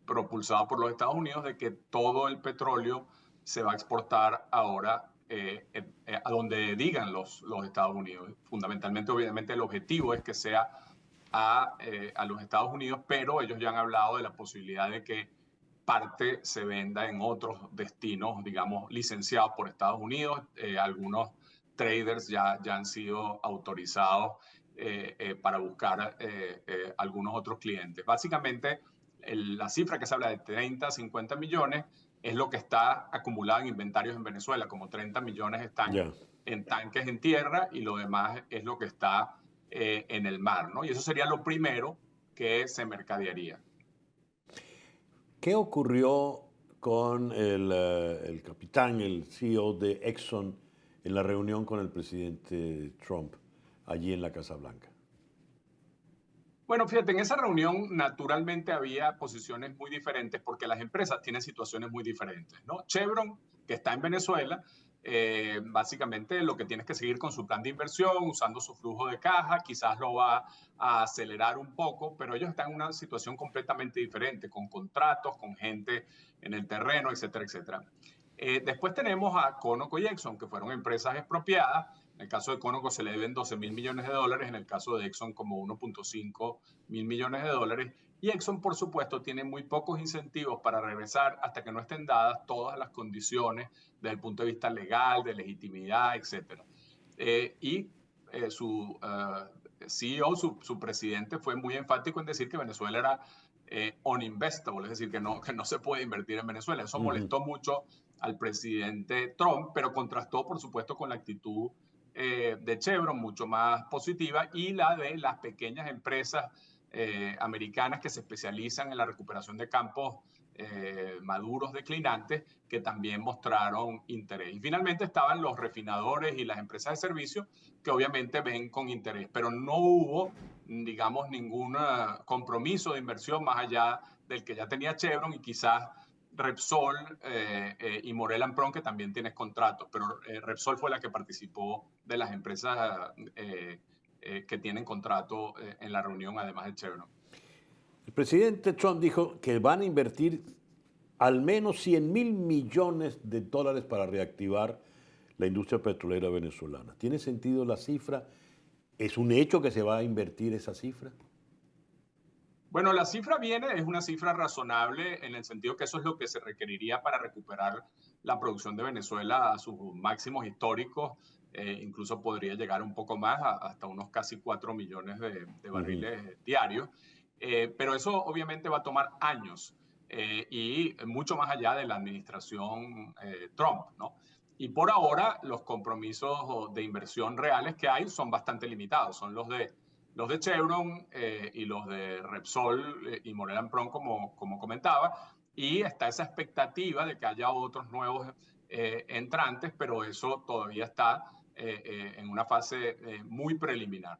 propulsado por los Estados Unidos, de que todo el petróleo se va a exportar ahora a donde digan los Estados Unidos. Fundamentalmente, obviamente, el objetivo es que sea a los Estados Unidos, pero ellos ya han hablado de la posibilidad de que parte se venda en otros destinos, digamos, licenciados por Estados Unidos. Algunos traders ya han sido autorizados para buscar algunos otros clientes. Básicamente, la cifra que se habla de 30, 50 millones es lo que está acumulado en inventarios en Venezuela, como 30 millones están en tanques en tierra y lo demás es lo que está en el mar, ¿no? Y eso sería lo primero que se mercadearía. ¿Qué ocurrió con el capitán, el CEO de Exxon, en la reunión con el presidente Trump allí en la Casa Blanca? Bueno, fíjate, en esa reunión naturalmente había posiciones muy diferentes porque las empresas tienen situaciones muy diferentes, ¿no? Chevron, que está en Venezuela, básicamente lo que tiene es que seguir con su plan de inversión, usando su flujo de caja, quizás lo va a acelerar un poco, pero ellos están en una situación completamente diferente, con contratos, con gente en el terreno, etcétera, etcétera. Después tenemos a Conoco y Exxon, que fueron empresas expropiadas. En el caso de Conoco se le deben 12.000 millones de dólares, en el caso de Exxon como 1.5 mil millones de dólares. Y Exxon, por supuesto, tiene muy pocos incentivos para regresar hasta que no estén dadas todas las condiciones desde el punto de vista legal, de legitimidad, etc. Su CEO, su presidente, fue muy enfático en decir que Venezuela era uninvestable, es decir, que no se puede invertir en Venezuela. Eso molestó mucho al presidente Trump, pero contrastó, por supuesto, con la actitud de Chevron, mucho más positiva, y la de las pequeñas empresas americanas que se especializan en la recuperación de campos maduros declinantes, que también mostraron interés. Y finalmente estaban los refinadores y las empresas de servicio, que obviamente ven con interés, pero no hubo, digamos, ningún compromiso de inversión más allá del que ya tenía Chevron y quizás Repsol y Morel & Prom, que también tienes contratos, pero Repsol fue la que participó de las empresas que tienen contrato en la reunión, además de Chevron. El presidente Trump dijo que van a invertir al menos 100.000 millones de dólares para reactivar la industria petrolera venezolana. ¿Tiene sentido la cifra? ¿Es un hecho que se va a invertir esa cifra? Bueno, la cifra es una cifra razonable en el sentido que eso es lo que se requeriría para recuperar la producción de Venezuela a sus máximos históricos. Incluso podría llegar un poco más, hasta unos casi 4 millones de barriles diarios. Pero eso obviamente va a tomar años y mucho más allá de la administración Trump, ¿no? Y por ahora los compromisos de inversión reales que hay son bastante limitados. Son los de Chevron y los de Repsol y Morel & Prom, como comentaba, y está esa expectativa de que haya otros nuevos entrantes, pero eso todavía está en una fase muy preliminar.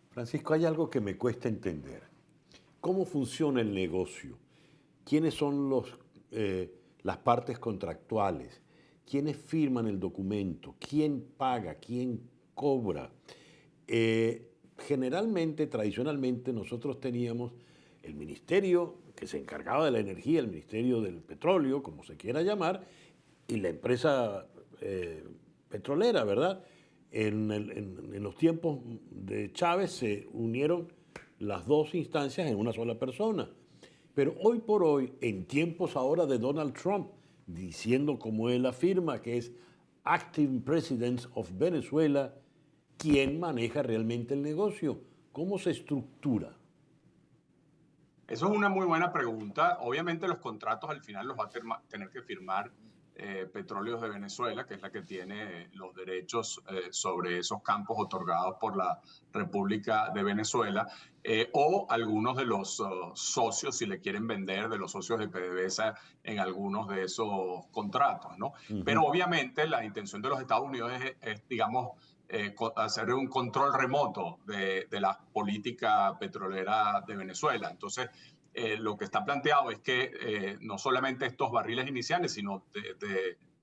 Francisco, hay algo que me cuesta entender. ¿Cómo funciona el negocio? ¿Quiénes son las partes contractuales? ¿Quiénes firman el documento? ¿Quién paga? ¿Quién cobra? Generalmente, tradicionalmente, nosotros teníamos el ministerio que se encargaba de la energía, el ministerio del petróleo, como se quiera llamar, y la empresa petrolera, ¿verdad? En los tiempos de Chávez se unieron las dos instancias en una sola persona. Pero hoy por hoy, en tiempos ahora de Donald Trump, diciendo como él afirma que es Acting President of Venezuela, ¿quién maneja realmente el negocio? ¿Cómo se estructura? Eso es una muy buena pregunta. Obviamente los contratos al final los va a tener que firmar Petróleos de Venezuela, que es la que tiene los derechos sobre esos campos otorgados por la República de Venezuela, o algunos de los socios, si le quieren vender, de los socios de PDVSA en algunos de esos contratos, ¿no? Pero obviamente la intención de los Estados Unidos es digamos, hacer un control remoto de la política petrolera de Venezuela. Entonces, lo que está planteado es que no solamente estos barriles iniciales, sino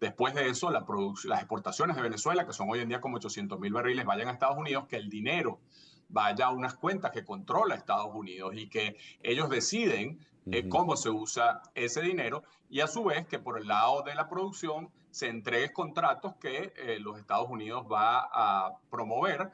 después de eso, las exportaciones de Venezuela, que son hoy en día como 800.000 barriles, vayan a Estados Unidos, que el dinero vaya a unas cuentas que controla Estados Unidos y que ellos deciden cómo se usa ese dinero, y a su vez que por el lado de la producción se entreguen contratos que los Estados Unidos va a promover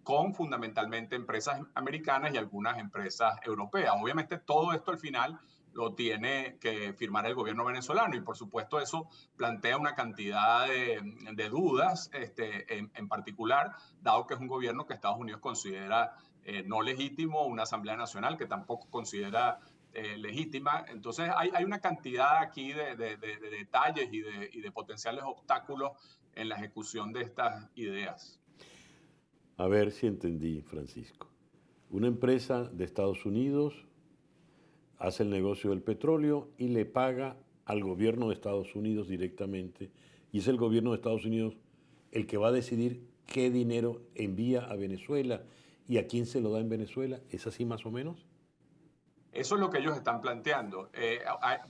con fundamentalmente empresas americanas y algunas empresas europeas. Obviamente todo esto al final lo tiene que firmar el gobierno venezolano, y por supuesto eso plantea una cantidad de dudas, en particular, dado que es un gobierno que Estados Unidos considera no legítimo, una Asamblea Nacional que tampoco considera legítima. Entonces hay una cantidad aquí de detalles y de potenciales obstáculos en la ejecución de estas ideas. A ver si entendí, Francisco. Una empresa de Estados Unidos hace el negocio del petróleo y le paga al gobierno de Estados Unidos directamente, y es el gobierno de Estados Unidos el que va a decidir qué dinero envía a Venezuela y a quién se lo da en Venezuela. ¿Es así más o menos? Eso es lo que ellos están planteando.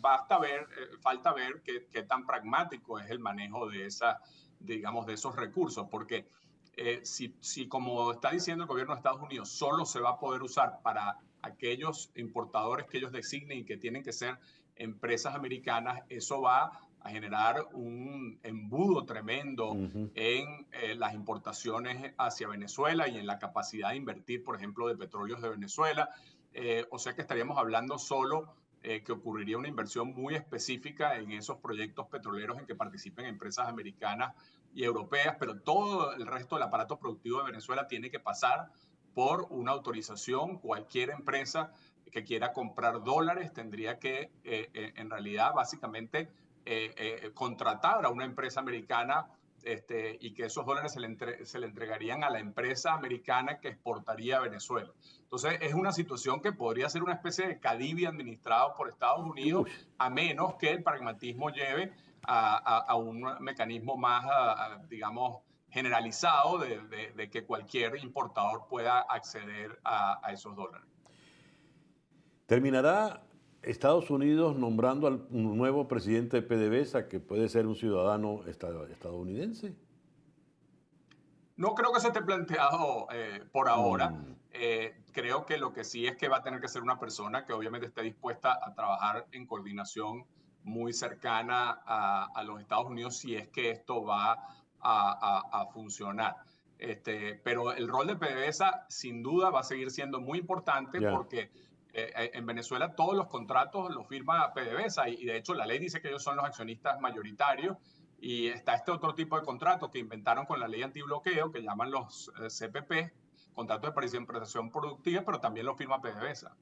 Falta ver qué tan pragmático es el manejo digamos, de esos recursos, porque si como está diciendo el gobierno de Estados Unidos, solo se va a poder usar para aquellos importadores que ellos designen y que tienen que ser empresas americanas, eso va a generar un embudo tremendo en las importaciones hacia Venezuela y en la capacidad de invertir, por ejemplo, de petróleos de Venezuela. O sea que estaríamos hablando solo que ocurriría una inversión muy específica en esos proyectos petroleros en que participen empresas americanas y europeas, pero todo el resto del aparato productivo de Venezuela tiene que pasar por una autorización. Cualquier empresa que quiera comprar dólares tendría que, en realidad, básicamente, contratar a una empresa americana, y que esos dólares se le entregarían a la empresa americana que exportaría a Venezuela. Entonces, es una situación que podría ser una especie de Cadivi administrado por Estados Unidos, a menos que el pragmatismo lleve a un mecanismo más, digamos, generalizado de que cualquier importador pueda acceder a esos dólares. ¿Terminará Estados Unidos nombrando al nuevo presidente de PDVSA, que puede ser un ciudadano estadounidense? No creo que se esté planteado por ahora. Creo que lo que sí es que va a tener que ser una persona que obviamente esté dispuesta a trabajar en coordinación muy cercana a los Estados Unidos, si es que esto va a funcionar. Pero el rol de PDVSA sin duda va a seguir siendo muy importante, porque en Venezuela todos los contratos los firma PDVSA, y de hecho la ley dice que ellos son los accionistas mayoritarios. Y está este otro tipo de contratos que inventaron con la ley antibloqueo, que llaman los CPP, contratos de participación productiva, pero también los firma PDVSA.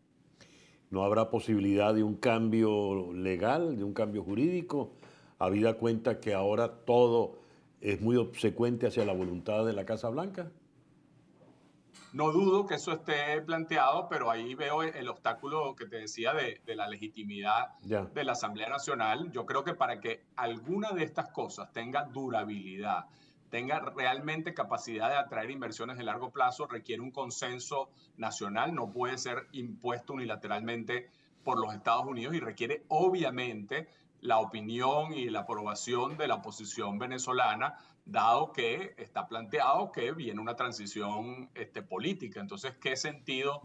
¿No habrá posibilidad de un cambio legal, de un cambio jurídico, habida cuenta que ahora todo es muy obsecuente hacia la voluntad de la Casa Blanca? No dudo que eso esté planteado, pero ahí veo el obstáculo que te decía de la legitimidad de la Asamblea Nacional. Yo creo que para que alguna de estas cosas tenga durabilidad, tenga realmente capacidad de atraer inversiones de largo plazo, requiere un consenso nacional, no puede ser impuesto unilateralmente por los Estados Unidos, y requiere obviamente la opinión y la aprobación de la oposición venezolana, dado que está planteado que viene una transición política. Entonces, ¿qué sentido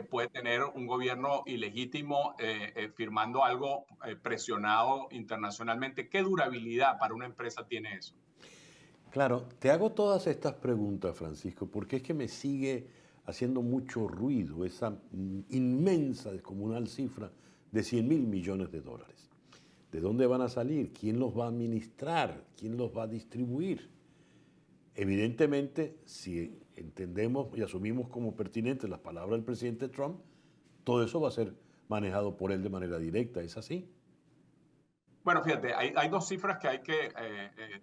puede tener un gobierno ilegítimo firmando algo presionado internacionalmente? ¿Qué durabilidad para una empresa tiene eso? Claro, te hago todas estas preguntas, Francisco, porque es que me sigue haciendo mucho ruido esa inmensa, descomunal cifra de 100.000 millones de dólares. ¿De dónde van a salir? ¿Quién los va a administrar? ¿Quién los va a distribuir? Evidentemente, si entendemos y asumimos como pertinentes las palabras del presidente Trump, todo eso va a ser manejado por él de manera directa. ¿Es así? Bueno, fíjate, hay dos cifras que hay que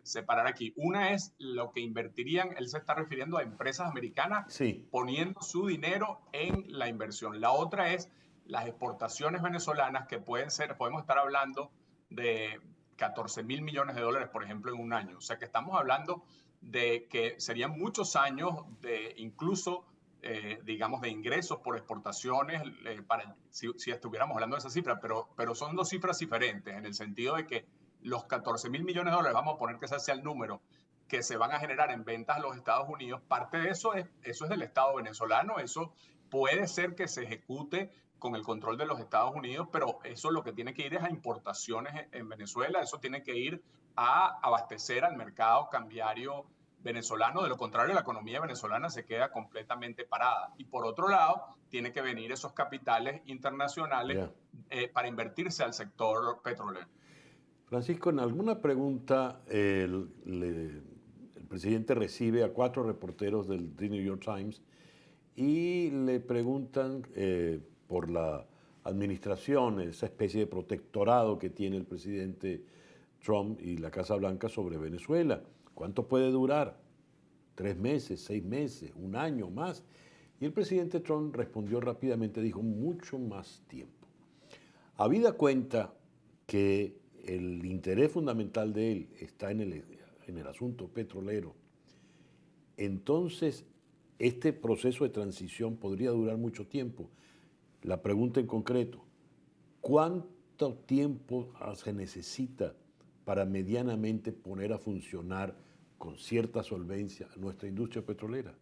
separar aquí. Una es lo que invertirían, él se está refiriendo a empresas americanas Sí, poniendo su dinero en la inversión. La otra es las exportaciones venezolanas que pueden ser, podemos estar hablando de 14.000 millones de dólares, por ejemplo, en un año. O sea que estamos hablando de que serían muchos años de incluso digamos, de ingresos por exportaciones, si estuviéramos hablando de esa cifra, pero son dos cifras diferentes, en el sentido de que los 14.000 millones de dólares, vamos a poner que ese sea el número, que se van a generar en ventas a los Estados Unidos, parte de eso es del Estado venezolano, eso puede ser que se ejecute con el control de los Estados Unidos, pero eso lo que tiene que ir es a importaciones en Venezuela, eso tiene que ir a abastecer al mercado cambiario venezolano, de lo contrario la economía venezolana se queda completamente parada. Y por otro lado, tiene que venir esos capitales internacionales ya. para invertirse al sector petrolero. Francisco, en alguna pregunta el presidente recibe a 4 reporteros del The New York Times y le preguntan por la administración, esa especie de protectorado que tiene el presidente Trump y la Casa Blanca sobre Venezuela. ¿Cuánto puede durar? 3 meses, 6 meses, un año más. Y el presidente Trump respondió rápidamente, dijo, mucho más tiempo. Habida cuenta que el interés fundamental de él está en el asunto petrolero, entonces este proceso de transición podría durar mucho tiempo. La pregunta en concreto, ¿cuánto tiempo se necesita para medianamente poner a funcionar con cierta solvencia a nuestra industria petrolera?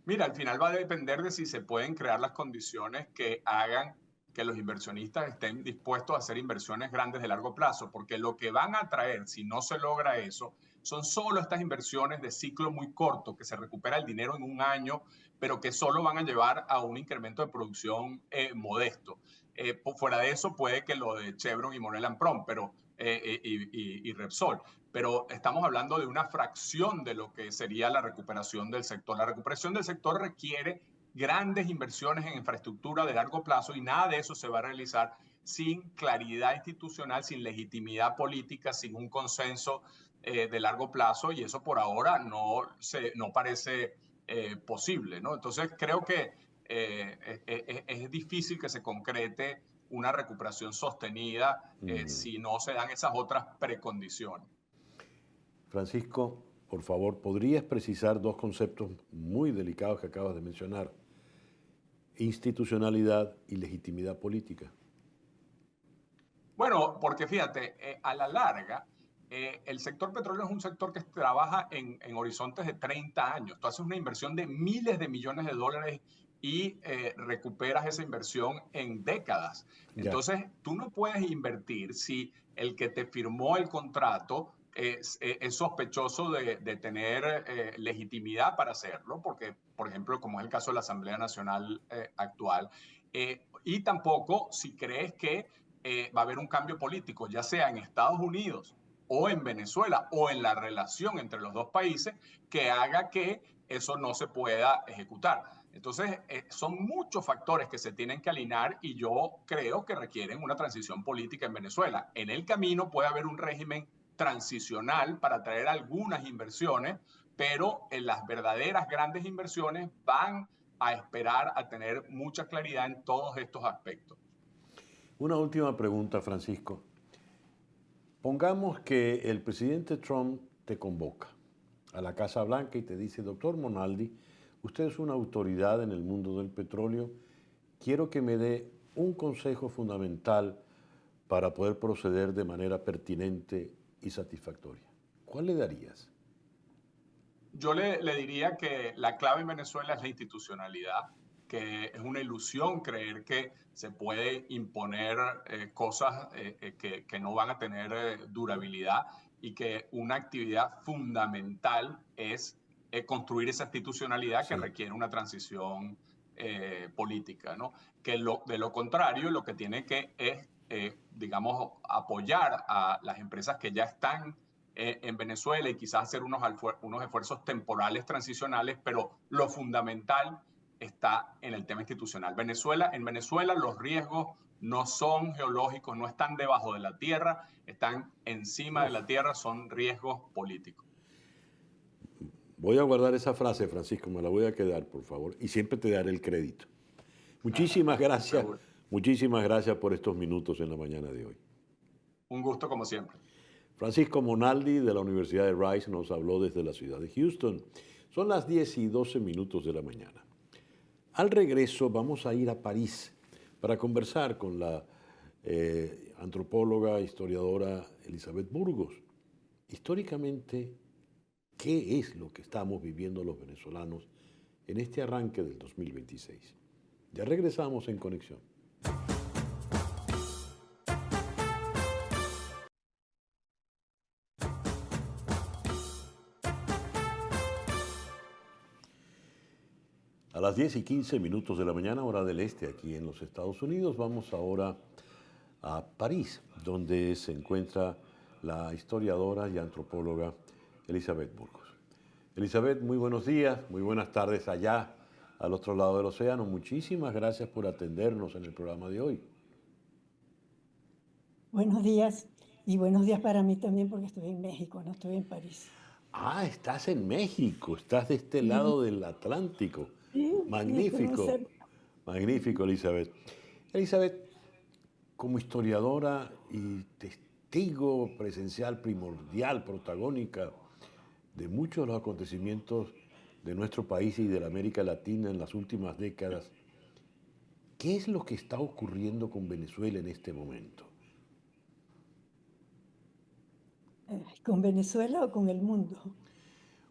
Mira, al final va a depender de si se pueden crear las condiciones que hagan que los inversionistas estén dispuestos a hacer inversiones grandes de largo plazo, porque lo que van a traer, si no se logra eso, son solo estas inversiones de ciclo muy corto, que se recupera el dinero en un año, pero que solo van a llevar a un incremento de producción modesto. Fuera de eso, puede que lo de Chevron y Monel Prom, y Repsol, pero estamos hablando de una fracción de lo que sería la recuperación del sector. La recuperación del sector requiere grandes inversiones en infraestructura de largo plazo y nada de eso se va a realizar sin claridad institucional, sin legitimidad política, sin un consenso de largo plazo, y eso por ahora no parece posible, ¿no? Entonces creo que es difícil que se concrete una recuperación sostenida si no se dan esas otras precondiciones. Francisco, por favor, ¿podrías precisar 2 conceptos muy delicados que acabas de mencionar? Institucionalidad y legitimidad política. Bueno, porque fíjate, a la larga, el sector petrolero es un sector que trabaja en horizontes de 30 años. Tú haces una inversión de miles de millones de dólares y recuperas esa inversión en décadas. Ya. Entonces, tú no puedes invertir si el que te firmó el contrato es sospechoso de tener legitimidad para hacerlo, porque, por ejemplo, como es el caso de la Asamblea Nacional actual, y tampoco si crees que va a haber un cambio político, ya sea en Estados Unidos o en Venezuela o en la relación entre los dos países, que haga que eso no se pueda ejecutar. Entonces, son muchos factores que se tienen que alinear y yo creo que requieren una transición política en Venezuela. En el camino puede haber un régimen transicional para traer algunas inversiones, pero en las verdaderas grandes inversiones van a esperar a tener mucha claridad en todos estos aspectos. Una última pregunta, Francisco. Pongamos que el presidente Trump te convoca a la Casa Blanca y te dice, doctor Monaldi, usted es una autoridad en el mundo del petróleo, quiero que me dé un consejo fundamental para poder proceder de manera pertinente y satisfactoria. ¿Cuál le darías? Yo le diría que la clave en Venezuela es la institucionalidad, que es una ilusión creer que se puede imponer cosas que no van a tener durabilidad, y que una actividad fundamental es construir esa institucionalidad que Sí. requiere una transición política, ¿no? Que de lo contrario, lo que tiene que es, digamos, apoyar a las empresas que ya están en Venezuela y quizás hacer unos esfuerzos temporales transicionales, pero lo fundamental está en el tema institucional. En Venezuela los riesgos no son geológicos, no están debajo de la tierra, están encima de la tierra, son riesgos políticos. Voy a guardar esa frase, Francisco, me la voy a quedar, por favor, y siempre te daré el crédito. Muchísimas gracias, Seguro. muchísimas gracias por estos minutos en la mañana de hoy. Un gusto como siempre. Francisco Monaldi de la Universidad de Rice nos habló desde la ciudad de Houston. Son las 10:12 de la mañana. Al regreso vamos a ir a París para conversar con la antropóloga, historiadora Elizabeth Burgos. Históricamente, ¿qué es lo que estamos viviendo los venezolanos en este arranque del 2026? Ya regresamos en Conexión. A las 10:15 de la mañana, hora del este, aquí en los Estados Unidos, vamos ahora a París, donde se encuentra la historiadora y antropóloga Elizabeth Burgos. Elizabeth, muy buenos días, muy buenas tardes allá, al otro lado del océano. Muchísimas gracias por atendernos en el programa de hoy. Buenos días y buenos días para mí también porque estoy en México, no estoy en París. Ah, estás en México, estás de este lado del Atlántico. Sí, Magnífico, estamos cerca. magnífico, Elizabeth. Elizabeth, como historiadora y testigo presencial primordial, protagónica de muchos de los acontecimientos de nuestro país y de la América Latina en las últimas décadas, ¿qué es lo que está ocurriendo con Venezuela en este momento? ¿Con Venezuela o con el mundo?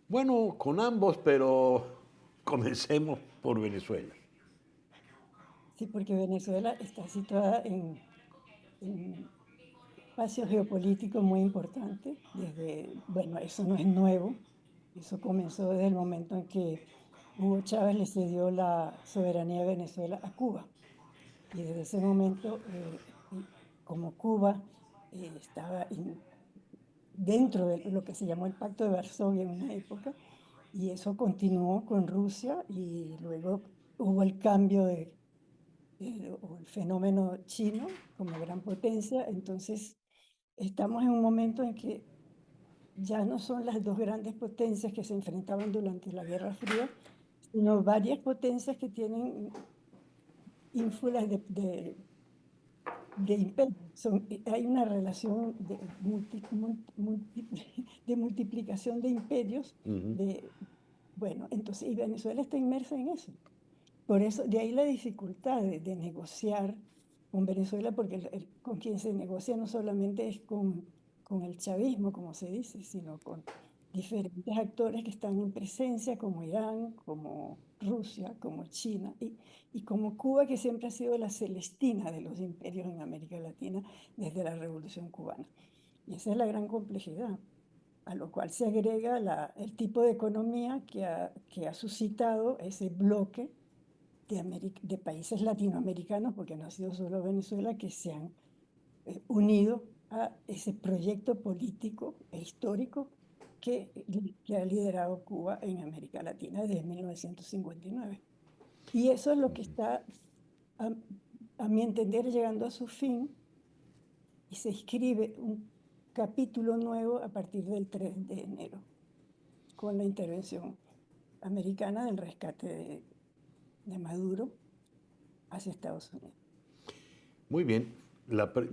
Bueno, con ambos, pero comencemos por Venezuela. Sí, porque Venezuela está situada en un espacio geopolítico muy importante. Bueno, eso no es nuevo, eso comenzó desde el momento en que Hugo Chávez le cedió la soberanía de Venezuela a Cuba. Y desde ese momento, como Cuba estaba dentro de lo que se llamó el Pacto de Varsovia en una época, y eso continuó con Rusia, y luego hubo el cambio o el fenómeno chino como gran potencia. Entonces estamos en un momento en que ya no son las dos grandes potencias que se enfrentaban durante la Guerra Fría, sino varias potencias que tienen ínfulas de imperio. Hay una relación de multiplicación de imperios. Bueno, entonces, y Venezuela está inmersa en eso. Por eso, de ahí la dificultad de negociar con Venezuela, porque con quien se negocia no solamente es con el chavismo, como se dice, sino con diferentes actores que están en presencia, como Irán, como Rusia, como China, y como Cuba, que siempre ha sido la celestina de los imperios en América Latina desde la Revolución Cubana. Y esa es la gran complejidad, a lo cual se agrega el tipo de economía que ha suscitado ese bloque de países latinoamericanos, porque no ha sido solo Venezuela, que se han unido a ese proyecto político e histórico que ha liderado Cuba en América Latina desde 1959. Y eso es lo que está, a mi entender, llegando a su fin, y se escribe un capítulo nuevo a partir del 3 de enero, con la intervención americana del rescate de Maduro hacia Estados Unidos. Muy bien.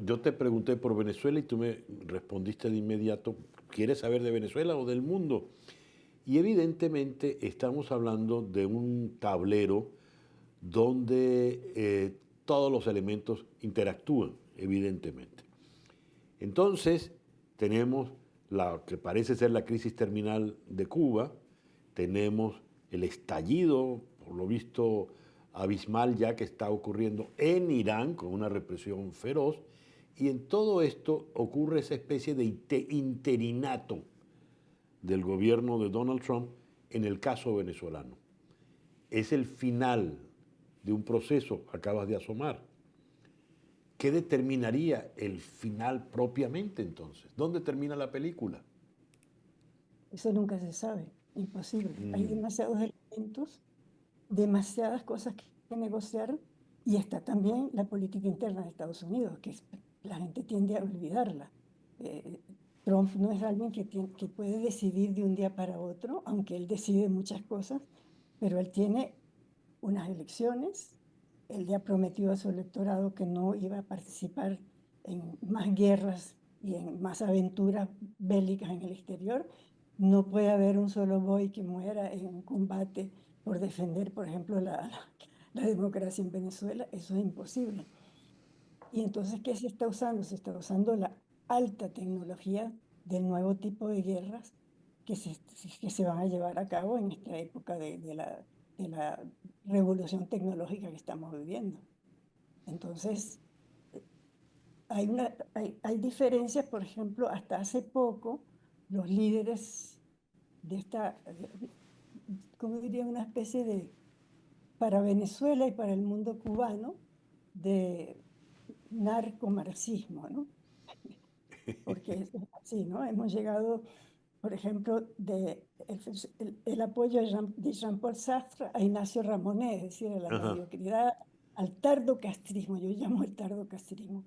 Yo te pregunté por Venezuela y tú me respondiste de inmediato, ¿quieres saber de Venezuela o del mundo? Y evidentemente estamos hablando de un tablero donde todos los elementos interactúan, evidentemente. Entonces, tenemos la que parece ser la crisis terminal de Cuba, tenemos el estallido, por lo visto, abismal ya que está ocurriendo en Irán con una represión feroz, y en todo esto ocurre esa especie de interinato del gobierno de Donald Trump en el caso venezolano. Es el final de un proceso, acabas de asomar. ¿Qué determinaría el final propiamente entonces? ¿Dónde termina la película? Eso nunca se sabe, imposible. Hay demasiados elementos demasiadas cosas que negociar, y está también la política interna de Estados Unidos, la gente tiende a olvidarla. Trump no es alguien que puede decidir de un día para otro, aunque él decide muchas cosas, pero él tiene unas elecciones, él ya prometió a su electorado que no iba a participar en más guerras y en más aventuras bélicas en el exterior. No puede haber un solo boy que muera en un combate por defender, por ejemplo, la democracia en Venezuela. Eso es imposible. Y entonces, ¿qué se está usando? Se está usando la alta tecnología del nuevo tipo de guerras que se van a llevar a cabo en esta época de la revolución tecnológica que estamos viviendo. Entonces, hay diferencias. Por ejemplo, hasta hace poco, los líderes de ¿cómo diría? Una especie de, para Venezuela y para el mundo cubano, de narcomarxismo, ¿no? Porque es así, ¿no? Hemos llegado, por ejemplo, el apoyo de Jean-Paul Sartre a Ignacio Ramonet, es decir, a la mediocridad, al tardocastrismo, yo llamo el tardocastrismo,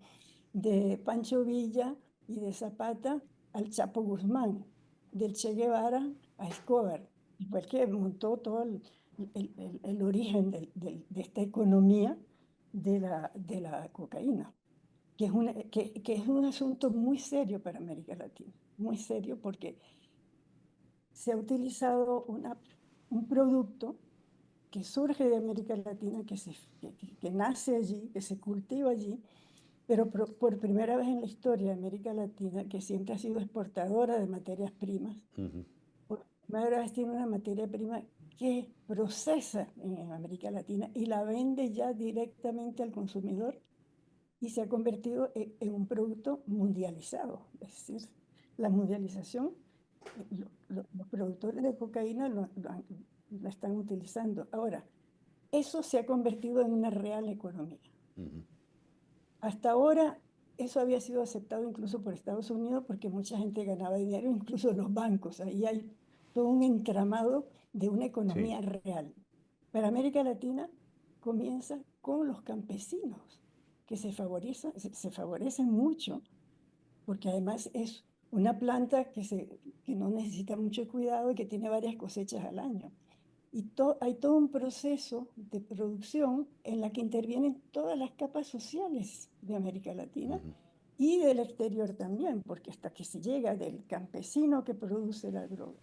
de Pancho Villa y de Zapata al Chapo Guzmán, del Che Guevara a Escobar, y fue el que montó todo el origen de esta economía de la cocaína, que es un asunto muy serio para América Latina, muy serio, porque se ha utilizado un producto que surge de América Latina, que nace allí, que se cultiva allí, pero por primera vez en la historia de América Latina, que siempre ha sido exportadora de materias primas, por primera vez tiene una materia prima que procesa en América Latina y la vende ya directamente al consumidor, y se ha convertido en un producto mundializado. Es decir, la mundialización, los productores de cocaína la están utilizando. Ahora, eso se ha convertido en una real economía. Hasta ahora, eso había sido aceptado incluso por Estados Unidos, porque mucha gente ganaba dinero, incluso los bancos. Ahí hay todo un entramado de una economía real. Para América Latina comienza con los campesinos, que se favorecen mucho, porque además es una planta que no necesita mucho cuidado y que tiene varias cosechas al año. Y hay todo un proceso de producción en la que intervienen todas las capas sociales de América Latina y del exterior también, porque hasta que se llega del campesino que produce la droga,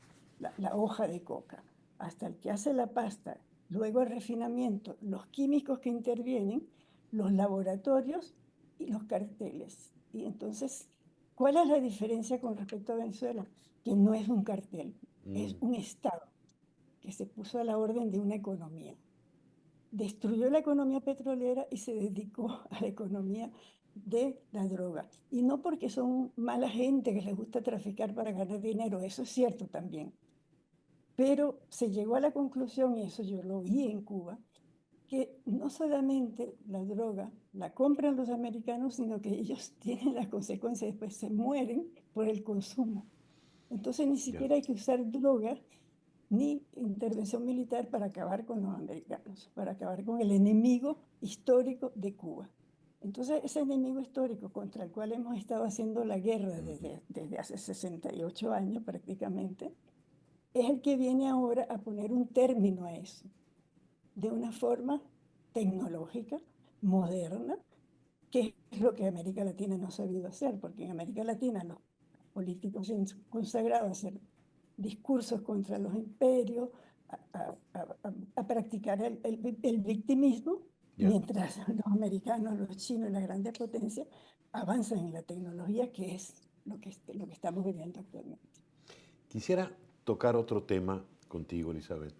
la hoja de coca, hasta el que hace la pasta, luego el refinamiento, los químicos que intervienen, los laboratorios y los carteles. Y entonces, ¿cuál es la diferencia con respecto a Venezuela? Que no es un cartel, es un Estado que se puso a la orden de una economía. Destruyó la economía petrolera y se dedicó a la economía de la droga. Y no porque son mala gente que les gusta traficar para ganar dinero, eso es cierto también. Pero se llegó a la conclusión, y eso yo lo vi en Cuba, que no solamente la droga la compran los americanos, sino que ellos tienen las consecuencias, después se mueren por el consumo. Entonces ni siquiera hay que usar droga ni intervención militar para acabar con los americanos, para acabar con el enemigo histórico de Cuba. Entonces, ese enemigo histórico contra el cual hemos estado haciendo la guerra desde hace 68 años prácticamente, es el que viene ahora a poner un término a eso, de una forma tecnológica, moderna, que es lo que América Latina no ha sabido hacer, porque en América Latina los políticos se han consagrado a hacer discursos contra los imperios, a practicar el victimismo, mientras los americanos, los chinos y las grandes potencias avanzan en la tecnología, que es lo que estamos viviendo actualmente. Quisiera tocar otro tema contigo, Elizabeth.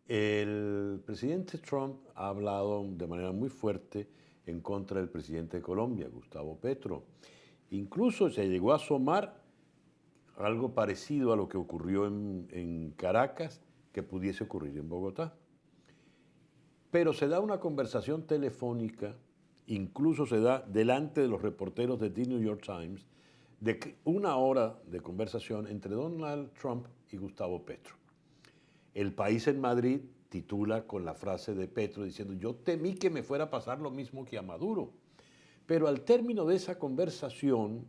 El presidente Trump ha hablado de manera muy fuerte en contra del presidente de Colombia, Gustavo Petro. Incluso se llegó a asomar algo parecido a lo que ocurrió en Caracas, que pudiese ocurrir en Bogotá. Pero se da una conversación telefónica, incluso se da delante de los reporteros de The New York Times, de una hora de conversación entre Donald Trump y Gustavo Petro. El País en Madrid titula con la frase de Petro diciendo, yo temí que me fuera a pasar lo mismo que a Maduro. Pero al término de esa conversación,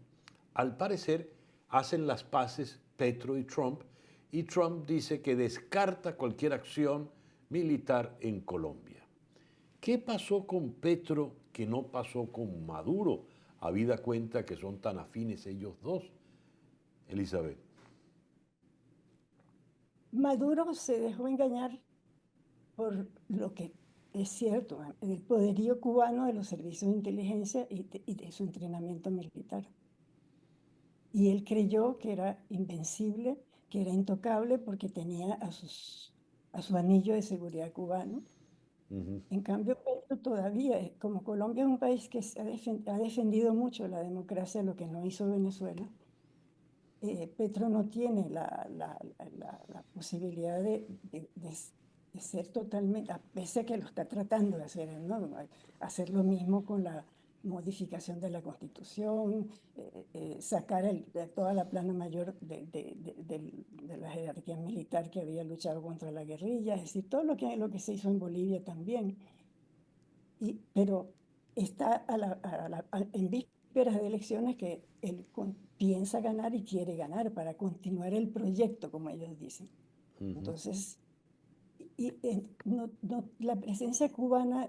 al parecer, hacen las paces Petro y Trump dice que descarta cualquier acción militar en Colombia. ¿Qué pasó con Petro que no pasó con Maduro, habida cuenta que son tan afines ellos dos? Elizabeth. Maduro se dejó engañar por lo que es cierto, el poderío cubano de los servicios de inteligencia y de su entrenamiento militar. Y él creyó que era invencible, que era intocable porque tenía a su anillo de seguridad cubano. En cambio, Petro todavía, como Colombia es un país que ha defendido mucho la democracia, lo que no hizo Venezuela, Petro no tiene la posibilidad de ser totalmente, a pese a que lo está tratando de hacer, ¿no? Hacer lo mismo con la modificación de la Constitución, sacar toda la plana mayor de la jerarquía militar que había luchado contra la guerrilla, es decir, todo lo que se hizo en Bolivia también. Pero está en vísperas de elecciones que él piensa ganar y quiere ganar para continuar el proyecto, como ellos dicen. Entonces, la presencia cubana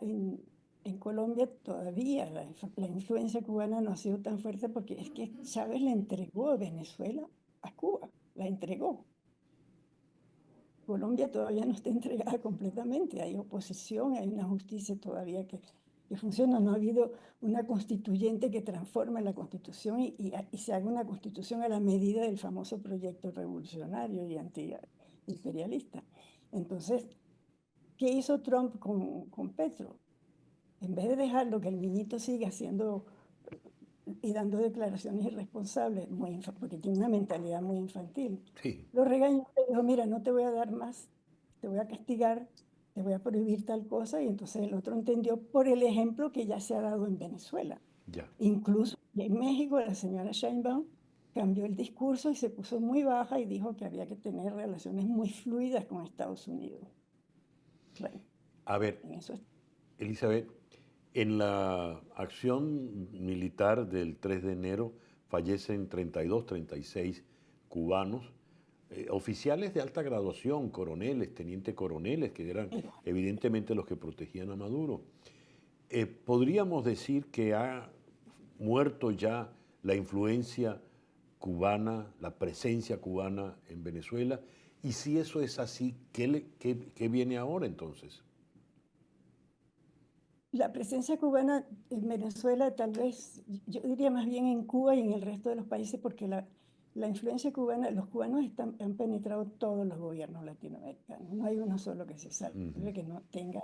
en Colombia todavía, la influencia cubana no ha sido tan fuerte porque es que Chávez le entregó a Venezuela a Cuba, la entregó. Colombia todavía no está entregada completamente, hay oposición, hay una justicia todavía que funciona, no ha habido una constituyente que transforme la constitución y se haga una constitución a la medida del famoso proyecto revolucionario y antiimperialista. Entonces, ¿qué hizo Trump con Petro? En vez de dejarlo que el niñito siga haciendo y dando declaraciones irresponsables, porque tiene una mentalidad muy infantil, Sí. lo regañó y dijo, mira, no te voy a dar más, te voy a castigar, te voy a prohibir tal cosa, y entonces el otro entendió por el ejemplo que ya se ha dado en Venezuela. Ya. Incluso en México la señora Sheinbaum cambió el discurso y se puso muy baja y dijo que había que tener relaciones muy fluidas con Estados Unidos. Bueno, a ver, en eso Elizabeth, en la acción militar del 3 de enero fallecen 32, 36 cubanos, oficiales de alta graduación, coroneles, teniente coroneles, que eran evidentemente los que protegían a Maduro. ¿Podríamos decir que ha muerto ya la influencia cubana, la presencia cubana en Venezuela? Y si eso es así, ¿qué viene ahora entonces? La presencia cubana en Venezuela, tal vez, yo diría más bien en Cuba y en el resto de los países, porque la influencia cubana, los cubanos han penetrado todos los gobiernos latinoamericanos. No hay uno solo que se salve, que no tenga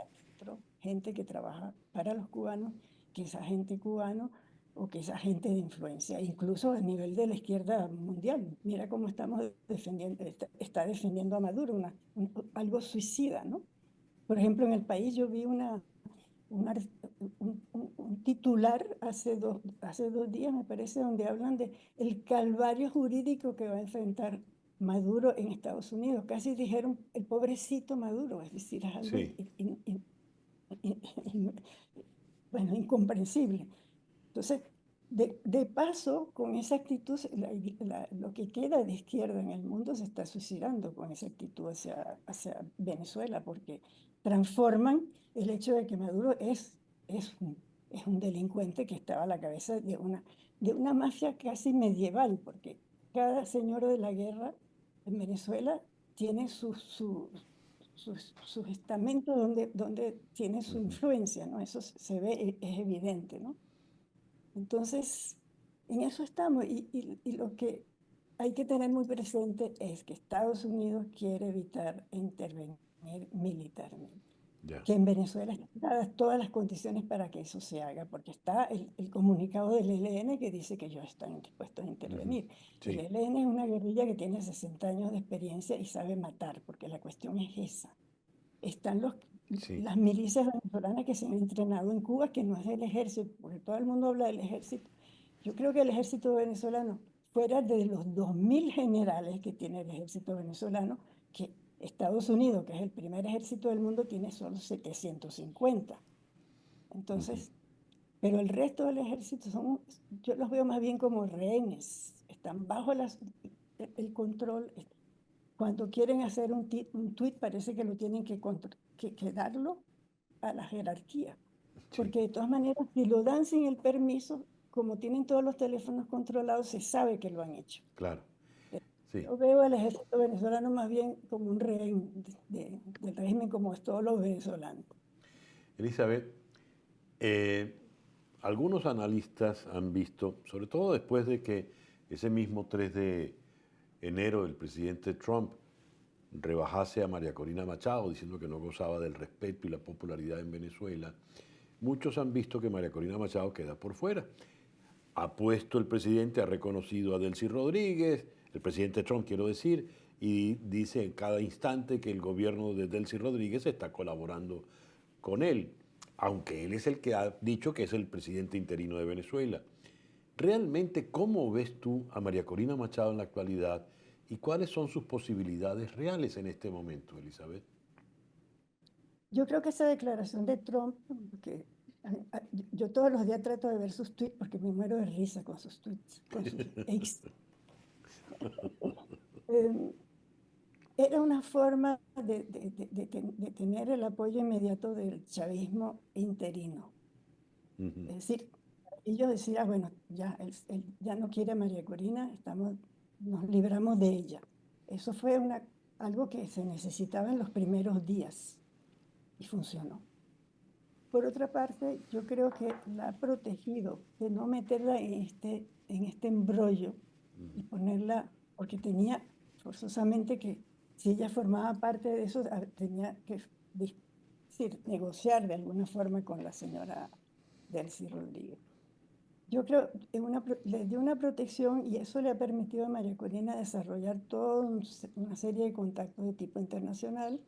gente que trabaja para los cubanos, que es agente cubano o que es agente de influencia, incluso a nivel de la izquierda mundial. Mira cómo estamos defendiendo, está defendiendo a Maduro, algo suicida, ¿no? Por ejemplo, en el país yo vi un titular hace dos días, me parece, donde hablan de el calvario jurídico que va a enfrentar Maduro en Estados Unidos. Casi dijeron el pobrecito Maduro, es decir, es algo bueno, incomprensible. Entonces, de paso, con esa actitud, lo que queda de izquierda en el mundo se está suicidando con esa actitud hacia Venezuela, porque transforman el hecho de que Maduro es un delincuente que estaba a la cabeza de una mafia casi medieval, porque cada señor de la guerra en Venezuela tiene su estamento donde tiene su influencia, ¿no? Eso se ve, es evidente, ¿no? Entonces, en eso estamos, y lo que hay que tener muy presente es que Estados Unidos quiere evitar intervenir militarmente. Ya. Que en Venezuela están dadas todas las condiciones para que eso se haga, porque está el comunicado del ELN que dice que ellos están dispuestos a intervenir. Sí. El ELN es una guerrilla que tiene 60 años de experiencia y sabe matar, porque la cuestión es esa. Están las milicias venezolanas que se han entrenado en Cuba, que no es el ejército, porque todo el mundo habla del ejército. Yo creo que el ejército venezolano, fuera de los 2000 generales que tiene el ejército venezolano, que Estados Unidos, que es el primer ejército del mundo, tiene solo 750. Entonces, pero el resto del ejército yo los veo más bien como rehenes, están bajo el control. Cuando quieren hacer un tuit, parece que lo tienen que darlo a la jerarquía. Sí, Porque de todas maneras, si lo dan sin el permiso, como tienen todos los teléfonos controlados, se sabe que lo han hecho. claro. Sí. Yo veo al ejército venezolano más bien como un rehén del régimen, como es todos los venezolanos. Elizabeth, algunos analistas han visto, sobre todo después de que ese mismo 3 de enero el presidente Trump rebajase a María Corina Machado diciendo que no gozaba del respeto y la popularidad en Venezuela, muchos han visto que María Corina Machado queda por fuera. Ha puesto el presidente, ha reconocido a Delcy Rodríguez, el presidente Trump quiero decir, y dice en cada instante que el gobierno de Delcy Rodríguez está colaborando con él, aunque él es el que ha dicho que es el presidente interino de Venezuela. Realmente, ¿cómo ves tú a María Corina Machado en la actualidad y cuáles son sus posibilidades reales en este momento, Elizabeth? Yo creo que esa declaración de Trump, que yo todos los días trato de ver sus tweets porque me muero de risa con sus tweets, con sus ex. Era una forma de tener el apoyo inmediato del chavismo interino. Es decir, ellos decían, bueno, ya, él ya no quiere a María Corina, nos libramos de ella. Eso fue algo que se necesitaba en los primeros días y funcionó. Por otra parte, yo creo que la ha protegido de no meterla en este embrollo y ponerla, porque tenía forzosamente que, si ella formaba parte de eso, tenía que decir, negociar de alguna forma con la señora Delcy Rodríguez. Yo creo que le dio una protección y eso le ha permitido a María Corina desarrollar toda una serie de contactos de tipo internacional,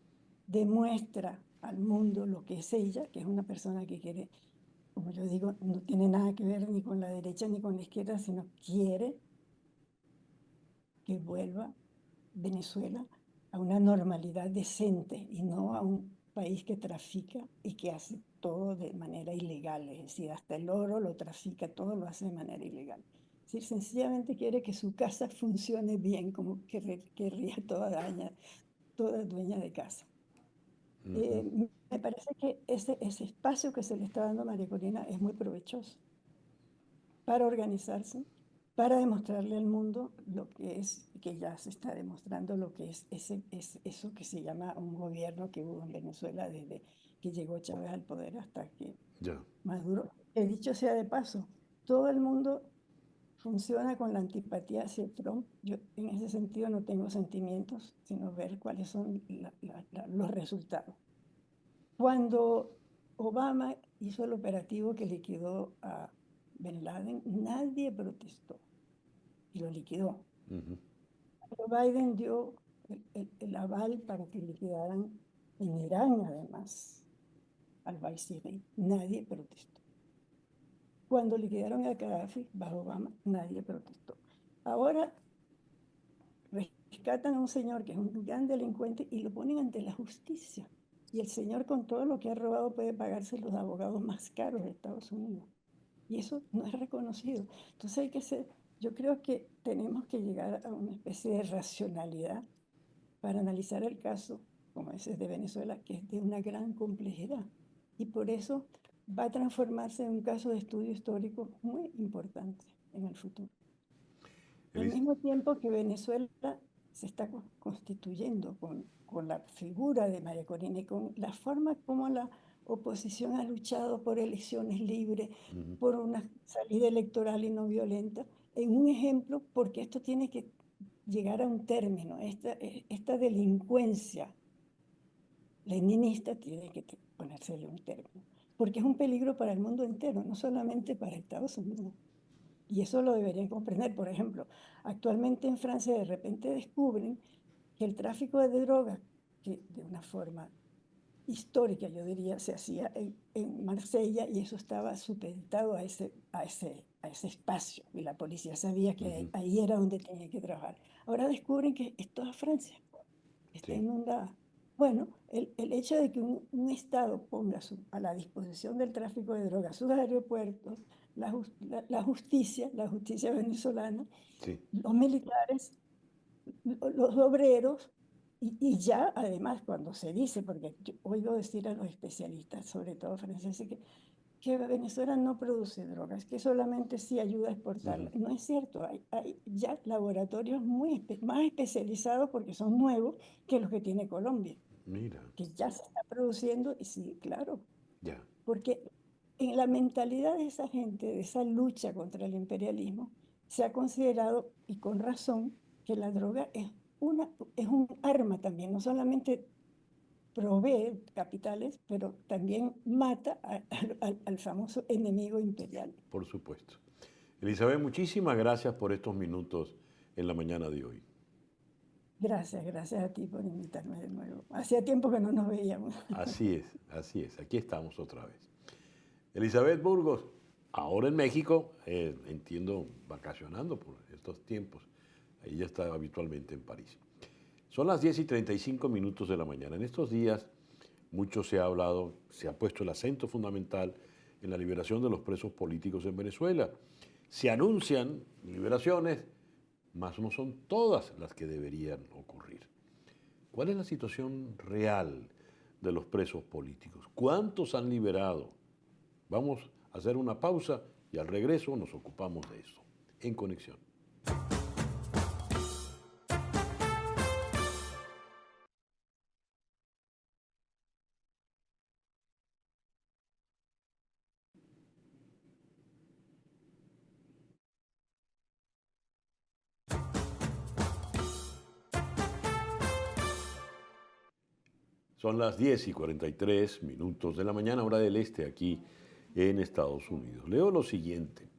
demuestra al mundo lo que es ella, que es una persona que quiere, como yo digo, no tiene nada que ver ni con la derecha ni con la izquierda, sino quiere que vuelva Venezuela a una normalidad decente y no a un país que trafica y que hace todo de manera ilegal, es decir, hasta el oro lo trafica, todo lo hace de manera ilegal. Es decir, sencillamente quiere que su casa funcione bien, como querría toda dueña de casa. Me parece que ese espacio que se le está dando a María Corina es muy provechoso para organizarse, para demostrarle al mundo lo que es, que ya se está demostrando lo que es eso que se llama un gobierno que hubo en Venezuela desde que llegó Chávez al poder hasta que Maduro. He dicho sea de paso, todo el mundo funciona con la antipatía hacia Trump. Yo en ese sentido no tengo sentimientos, sino ver cuáles son los resultados. Cuando Obama hizo el operativo que liquidó a Bin Laden, nadie protestó y lo liquidó. Pero Biden dio el aval para que liquidaran en Irán, además, al Baisiri. Nadie protestó. Cuando liquidaron a Gaddafi, bajo Obama, nadie protestó. Ahora rescatan a un señor que es un gran delincuente y lo ponen ante la justicia. Y el señor, con todo lo que ha robado, puede pagarse los abogados más caros de Estados Unidos. Y eso no es reconocido. Entonces yo creo que tenemos que llegar a una especie de racionalidad para analizar el caso, como ese de Venezuela, que es de una gran complejidad. Y por eso va a transformarse en un caso de estudio histórico muy importante en el futuro. Al mismo tiempo que Venezuela se está constituyendo con la figura de María Corina y con la forma como la oposición ha luchado por elecciones libres, por una salida electoral y no violenta, en un ejemplo, porque esto tiene que llegar a un término. Esta delincuencia leninista tiene que ponérsele un término, porque es un peligro para el mundo entero, no solamente para Estados Unidos. Y eso lo deberían comprender. Por ejemplo, actualmente en Francia de repente descubren que el tráfico de drogas, que de una forma histórica, yo diría, se hacía en Marsella y eso estaba supeditado a ese espacio y la policía sabía que ahí era donde tenía que trabajar. Ahora descubren que es toda Francia. está Sí. inundada. Bueno, el hecho de que un Estado ponga a la disposición del tráfico de drogas sus aeropuertos, la justicia venezolana, Sí. los militares, los obreros, y ya además cuando se dice, porque yo oigo decir a los especialistas, sobre todo franceses, que Venezuela no produce drogas, que solamente sí ayuda a exportarla. No es cierto, hay ya laboratorios más especializados porque son nuevos que los que tiene Colombia, Mira, que ya se está produciendo, y sí, claro, ya. porque en la mentalidad de esa gente, de esa lucha contra el imperialismo, se ha considerado, y con razón, que la droga es un arma también, no solamente provee capitales, pero también mata al famoso enemigo imperial. Por supuesto. Elizabeth, muchísimas gracias por estos minutos en la mañana de hoy. Gracias a ti por invitarme de nuevo. Hacía tiempo que no nos veíamos. Así es. Aquí estamos otra vez. Elizabeth Burgos, ahora en México, entiendo, vacacionando por estos tiempos. Ella está habitualmente en París. Son las 10:35 de la mañana. En estos días, mucho se ha hablado, se ha puesto el acento fundamental en la liberación de los presos políticos en Venezuela. Se anuncian liberaciones, mas no son todas las que deberían ocurrir. ¿Cuál es la situación real de los presos políticos? ¿Cuántos han liberado? Vamos a hacer una pausa y al regreso nos ocupamos de eso. En Conexión. Son las 10:43 de la mañana, hora del este, aquí en Estados Unidos. Leo lo siguiente.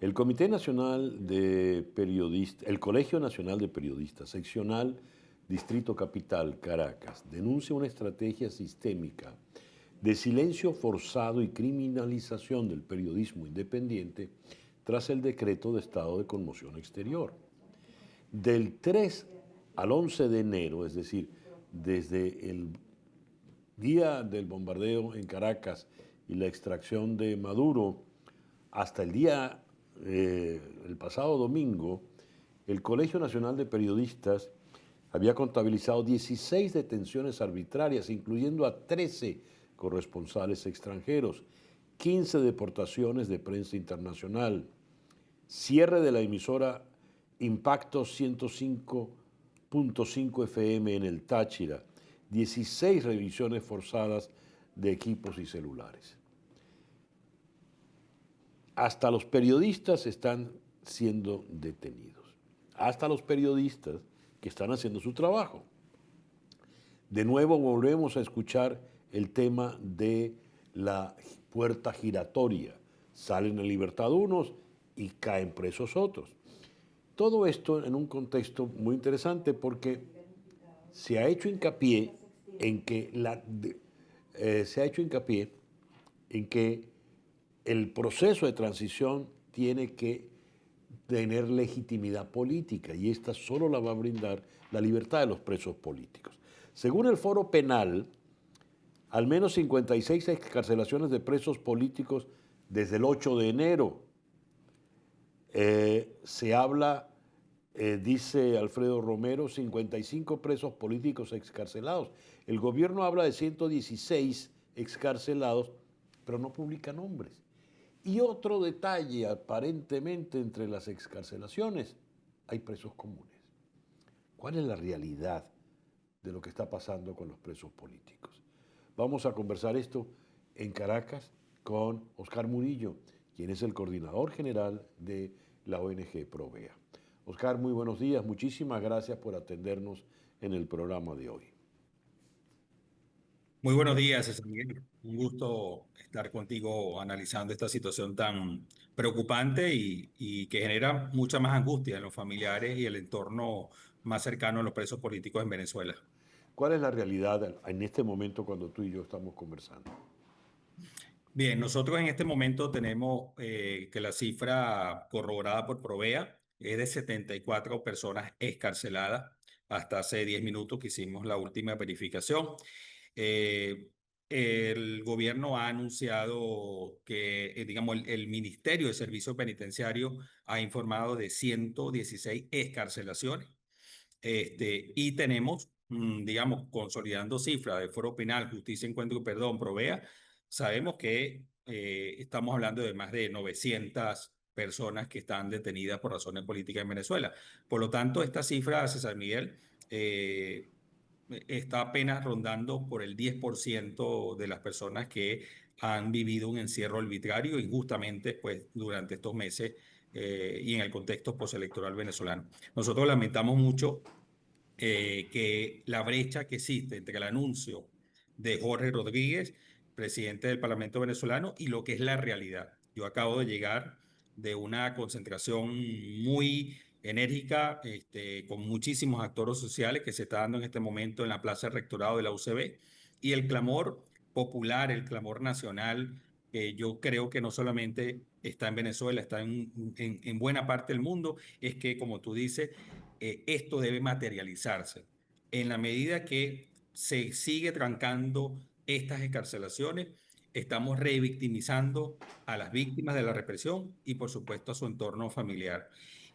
El Comité Nacional de Periodistas, el Colegio Nacional de Periodistas, seccional Distrito Capital, Caracas, denuncia una estrategia sistémica de silencio forzado y criminalización del periodismo independiente tras el decreto de estado de conmoción exterior. Del 3 al 11 de enero, es decir, desde el día del bombardeo en Caracas y la extracción de Maduro hasta el pasado domingo, el Colegio Nacional de Periodistas había contabilizado 16 detenciones arbitrarias, incluyendo a 13 corresponsales extranjeros, 15 deportaciones de prensa internacional, cierre de la emisora Impacto 105.5 FM en el Táchira, 16 revisiones forzadas de equipos y celulares. Hasta los periodistas están siendo detenidos. Hasta los periodistas que están haciendo su trabajo. De nuevo volvemos a escuchar el tema de la puerta giratoria. Salen en libertad unos y caen presos otros. Todo esto en un contexto muy interesante porque se ha hecho hincapié en que el proceso de transición tiene que tener legitimidad política y esta solo la va a brindar la libertad de los presos políticos. Según el Foro Penal, al menos 56 excarcelaciones de presos políticos desde el 8 de enero. Se habla, dice Alfredo Romero, 55 presos políticos excarcelados. El gobierno habla de 116 excarcelados, pero no publica nombres. Y otro detalle, aparentemente entre las excarcelaciones, hay presos comunes. ¿Cuál es la realidad de lo que está pasando con los presos políticos? Vamos a conversar esto en Caracas con Oscar Murillo, quien es el coordinador general de la ONG Provea. Oscar, muy buenos días. Muchísimas gracias por atendernos en el programa de hoy. Muy buenos días, César Miguel. Un gusto estar contigo analizando esta situación tan preocupante y que genera mucha más angustia en los familiares y el entorno más cercano a los presos políticos en Venezuela. ¿Cuál es la realidad en este momento cuando tú y yo estamos conversando? Bien, nosotros en este momento tenemos que la cifra corroborada por Provea es de 74 personas excarceladas. hasta hace 10 minutos que hicimos la última verificación. Eh, el gobierno ha anunciado que, digamos, el Ministerio de Servicio Penitenciario ha informado de 116 excarcelaciones. Y tenemos, digamos, consolidando cifras de Foro Penal, Justicia, Encuentro y Perdón, Provea, sabemos que estamos hablando de más de 900 personas que están detenidas por razones políticas en Venezuela. Por lo tanto, esta cifra, César Miguel, está apenas rondando por el 10% de las personas que han vivido un encierro arbitrario injustamente pues, durante estos meses y en el contexto postelectoral venezolano. Nosotros lamentamos mucho que la brecha que existe entre el anuncio de Jorge Rodríguez, presidente del Parlamento venezolano, y lo que es la realidad. Yo acabo de llegar de una concentración muy enérgica, con muchísimos actores sociales que se está dando en este momento en la Plaza del Rectorado de la UCB, y el clamor popular, el clamor nacional, que yo creo que no solamente está en Venezuela, está en buena parte del mundo, es que, como tú dices, esto debe materializarse. En la medida que se sigue trancando estas excarcelaciones, estamos revictimizando a las víctimas de la represión y, por supuesto, a su entorno familiar.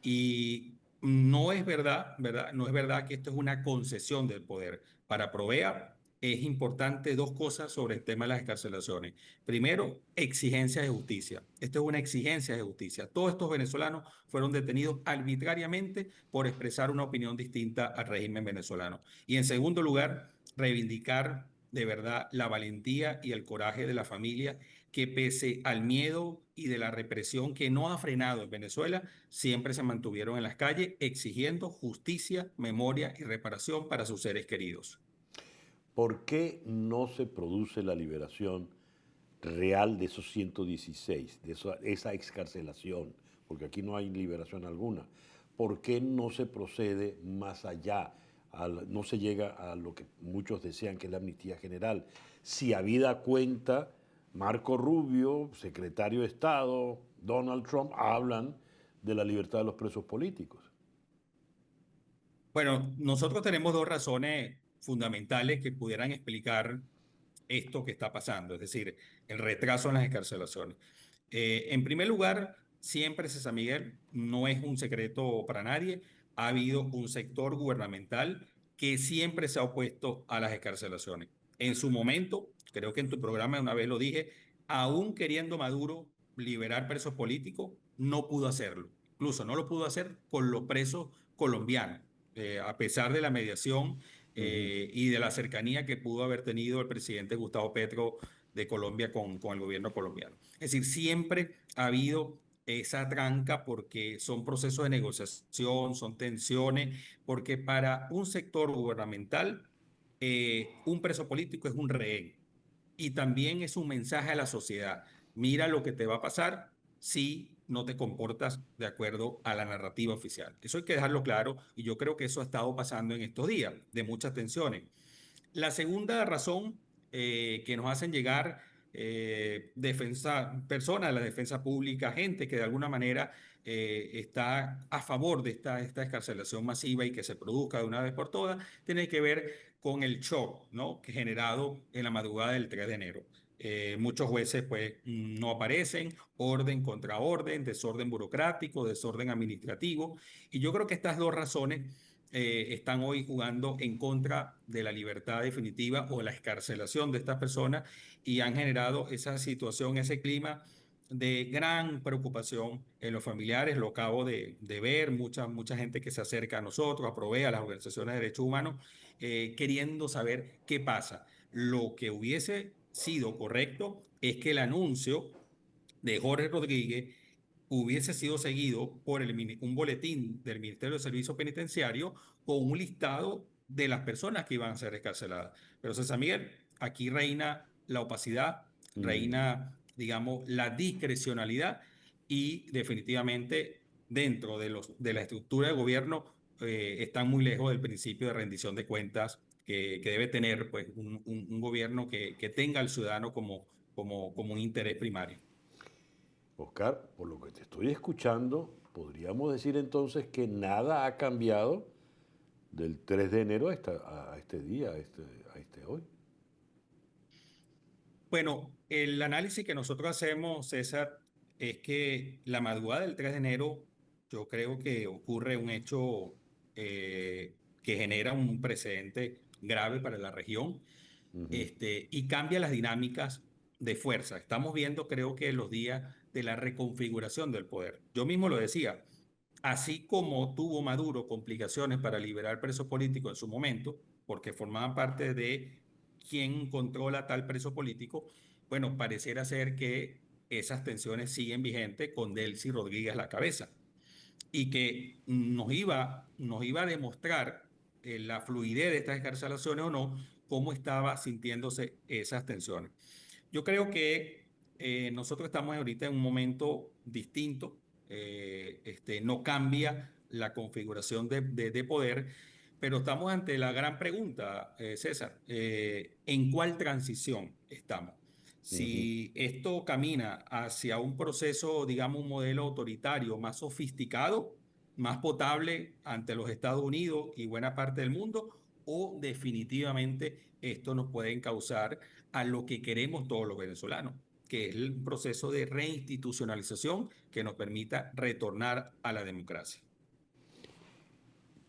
Y no es verdad, no es verdad que esto es una concesión del poder. Para Provea es importante dos cosas sobre el tema de las excarcelaciones. Primero, exigencia de justicia. Esto es una exigencia de justicia. Todos estos venezolanos fueron detenidos arbitrariamente por expresar una opinión distinta al régimen venezolano. Y en segundo lugar, reivindicar de verdad la valentía y el coraje de la familia que, pese al miedo y de la represión que no ha frenado en Venezuela, siempre se mantuvieron en las calles exigiendo justicia, memoria y reparación para sus seres queridos. ¿Por qué no se produce la liberación real de esos 116, de esa excarcelación? Porque aquí no hay liberación alguna. ¿Por qué no se procede más allá? No se llega a lo que muchos desean, que es la amnistía general. Si habida cuenta, Marco Rubio, secretario de Estado, Donald Trump, hablan de la libertad de los presos políticos. Bueno, nosotros tenemos dos razones fundamentales que pudieran explicar esto que está pasando, es decir, el retraso en las excarcelaciones. En primer lugar, siempre, César Miguel, no es un secreto para nadie, ha habido un sector gubernamental que siempre se ha opuesto a las excarcelaciones. En su momento, creo que en tu programa una vez lo dije, aún queriendo Maduro liberar presos políticos, no pudo hacerlo. Incluso no lo pudo hacer con los presos colombianos, a pesar de la mediación y de la cercanía que pudo haber tenido el presidente Gustavo Petro de Colombia con el gobierno colombiano. Es decir, siempre ha habido esa tranca porque son procesos de negociación, son tensiones, porque para un sector gubernamental, un preso político es un rehén y también es un mensaje a la sociedad. Mira lo que te va a pasar si no te comportas de acuerdo a la narrativa oficial. Eso hay que dejarlo claro y yo creo que eso ha estado pasando en estos días de muchas tensiones. La segunda razón que nos hacen llegar personas de la defensa pública, gente que de alguna manera está a favor de esta excarcelación masiva y que se produzca de una vez por todas, tiene que ver con el shock, ¿no?, que generado en la madrugada del 3 de enero. Muchos jueces pues no aparecen, orden contra orden, desorden burocrático, desorden administrativo. Y yo creo que estas dos razones están hoy jugando en contra de la libertad definitiva o la excarcelación de estas personas y han generado esa situación, ese clima de gran preocupación en los familiares. Lo acabo de ver, mucha gente que se acerca a nosotros, a Provea, a las organizaciones de derechos humanos, queriendo saber qué pasa. Lo que hubiese sido correcto es que el anuncio de Jorge Rodríguez hubiese sido seguido por un boletín del Ministerio de Servicio Penitenciario con un listado de las personas que iban a ser escarceladas. Pero César Miguel, aquí reina la opacidad, reina, digamos, la discrecionalidad y definitivamente dentro de la estructura de gobierno están muy lejos del principio de rendición de cuentas que debe tener pues, un gobierno que tenga al ciudadano como un interés primario. Oscar, por lo que te estoy escuchando, podríamos decir entonces que nada ha cambiado del 3 de enero a este día, a este hoy. Bueno, el análisis que nosotros hacemos, César, es que la madrugada del 3 de enero yo creo que ocurre un hecho que genera un precedente grave para la región y cambia las dinámicas de fuerza. Estamos viendo, creo que los días de la reconfiguración del poder. Yo mismo lo decía, así como tuvo Maduro complicaciones para liberar presos políticos en su momento, porque formaban parte de quien controla tal preso político, bueno, pareciera ser que esas tensiones siguen vigentes con Delcy Rodríguez a la cabeza y que nos iba a demostrar la fluidez de estas excarcelaciones o no, cómo estaba sintiéndose esas tensiones. Yo creo que nosotros estamos ahorita en un momento distinto, no cambia la configuración de poder, pero estamos ante la gran pregunta, César, ¿en cuál transición estamos? Si esto camina hacia un proceso, digamos, un modelo autoritario más sofisticado, más potable ante los Estados Unidos y buena parte del mundo, o definitivamente esto nos puede encauzar a lo que queremos todos los venezolanos, que es el proceso de reinstitucionalización que nos permita retornar a la democracia.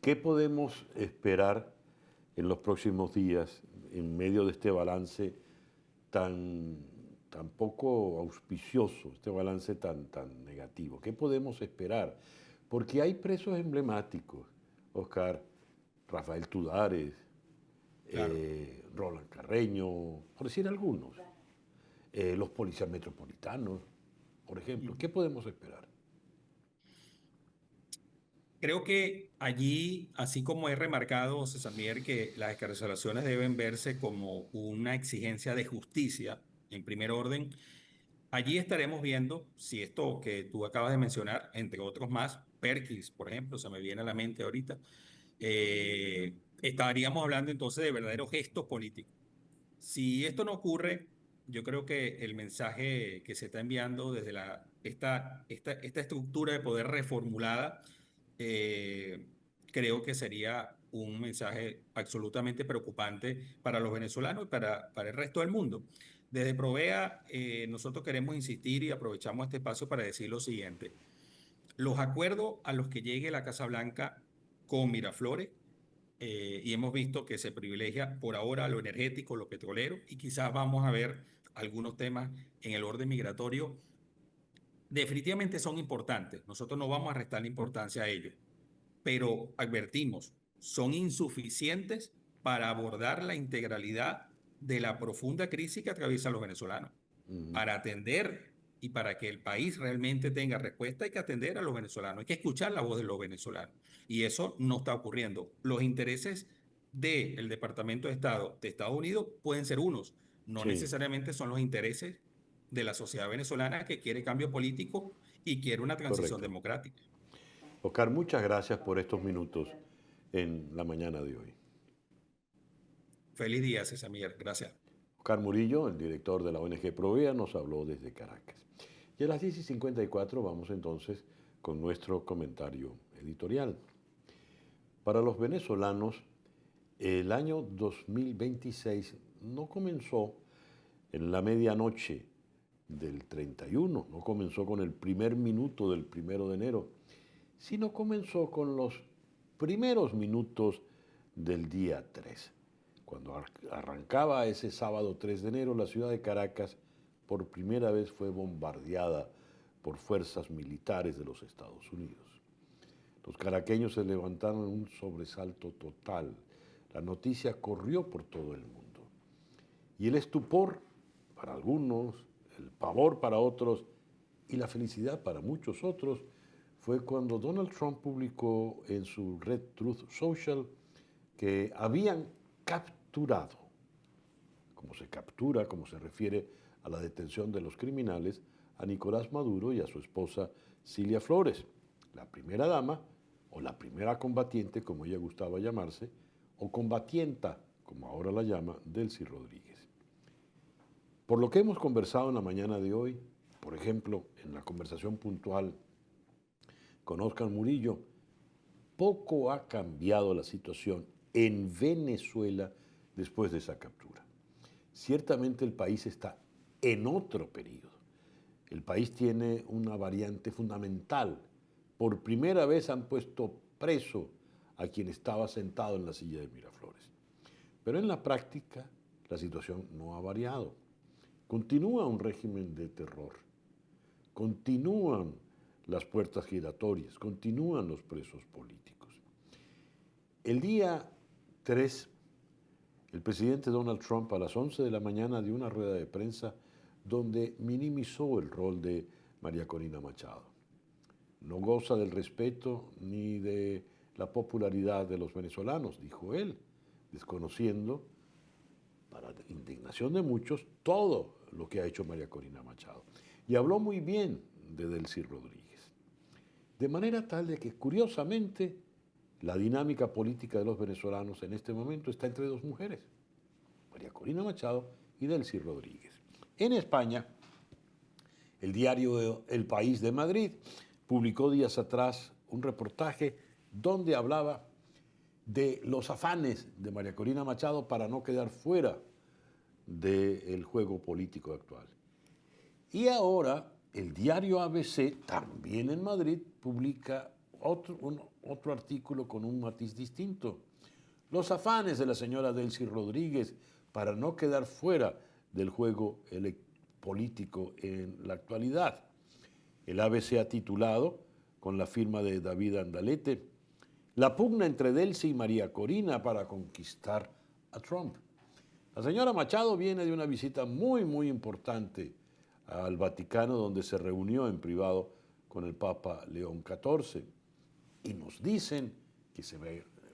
¿Qué podemos esperar en los próximos días en medio de este balance tan poco auspicioso, este balance tan negativo? ¿Qué podemos esperar? Porque hay presos emblemáticos, Oscar, Rafael Tudares, Claro. Roland Carreño, por decir algunos, los policías metropolitanos, por ejemplo. ¿Qué podemos esperar? Creo que allí, así como he remarcado, César Miguel, que las excarcelaciones deben verse como una exigencia de justicia en primer orden, allí estaremos viendo si esto que tú acabas de mencionar, entre otros más, Perkins, por ejemplo, se me viene a la mente ahorita, estaríamos hablando entonces de verdaderos gestos políticos. Si esto no ocurre, yo creo que el mensaje que se está enviando desde esta estructura de poder reformulada, creo que sería un mensaje absolutamente preocupante para los venezolanos y para el resto del mundo. Desde Provea, nosotros queremos insistir y aprovechamos este espacio para decir lo siguiente. Los acuerdos a los que llegue la Casa Blanca con Miraflores, y hemos visto que se privilegia por ahora lo energético, lo petrolero, y quizás vamos a ver algunos temas en el orden migratorio. Definitivamente son importantes, nosotros no vamos a restar la importancia a ellos, pero advertimos, son insuficientes para abordar la integralidad de la profunda crisis que atraviesan los venezolanos. Para atender y para que el país realmente tenga respuesta hay que atender a los venezolanos, hay que escuchar la voz de los venezolanos. Y eso no está ocurriendo. Los intereses del Departamento de Estado de Estados Unidos pueden ser unos, no necesariamente son los intereses de la sociedad venezolana que quiere cambio político y quiere una transición democrática. Oscar, muchas gracias por estos minutos en la mañana de hoy. Feliz día, César Miguel. Gracias. Oscar Murillo, el director de la ONG Provea, nos habló desde Caracas. Y a las 10:54 vamos entonces con nuestro comentario editorial. Para los venezolanos, el año 2026 no comenzó en la medianoche del 31, no comenzó con el primer minuto del 1 de enero, sino comenzó con los primeros minutos del día 3. Cuando arrancaba ese sábado 3 de enero, la ciudad de Caracas por primera vez fue bombardeada por fuerzas militares de los Estados Unidos. Los caraqueños se levantaron en un sobresalto total. La noticia corrió por todo el mundo. Y el estupor para algunos, el pavor para otros y la felicidad para muchos otros fue cuando Donald Trump publicó en su red Truth Social que habían capturado, como se captura, como se refiere a la detención de los criminales, a Nicolás Maduro y a su esposa Cilia Flores, la primera dama o la primera combatiente, como ella gustaba llamarse, o combatienta, como ahora la llama, Delcy Rodríguez. Por lo que hemos conversado en la mañana de hoy, por ejemplo, en la conversación puntual con Oscar Murillo, poco ha cambiado la situación en Venezuela después de esa captura. Ciertamente el país está en otro periodo. El país tiene una variante fundamental. Por primera vez han puesto preso a quien estaba sentado en la silla de Miraflores. Pero en la práctica la situación no ha variado. Continúa un régimen de terror. Continúan las puertas giratorias, continúan los presos políticos. El día 3, el presidente Donald Trump a las 11 de la mañana dio una rueda de prensa donde minimizó el rol de María Corina Machado. No goza del respeto ni de la popularidad de los venezolanos, dijo él, desconociendo, para indignación de muchos, todo lo que ha hecho María Corina Machado. Y habló muy bien de Delcy Rodríguez. De manera tal de que, curiosamente, la dinámica política de los venezolanos en este momento está entre dos mujeres, María Corina Machado y Delcy Rodríguez. En España, el diario El País de Madrid publicó días atrás un reportaje donde hablaba de los afanes de María Corina Machado para no quedar fuera del juego político actual. Y ahora el diario ABC, también en Madrid, publica otro artículo con un matiz distinto. Los afanes de la señora Delcy Rodríguez para no quedar fuera del juego político en la actualidad. El ABC ha titulado, con la firma de David Andalete, la pugna entre Delcy y María Corina para conquistar a Trump. La señora Machado viene de una visita muy importante al Vaticano, donde se reunió en privado con el Papa León XIV. Y nos dicen que se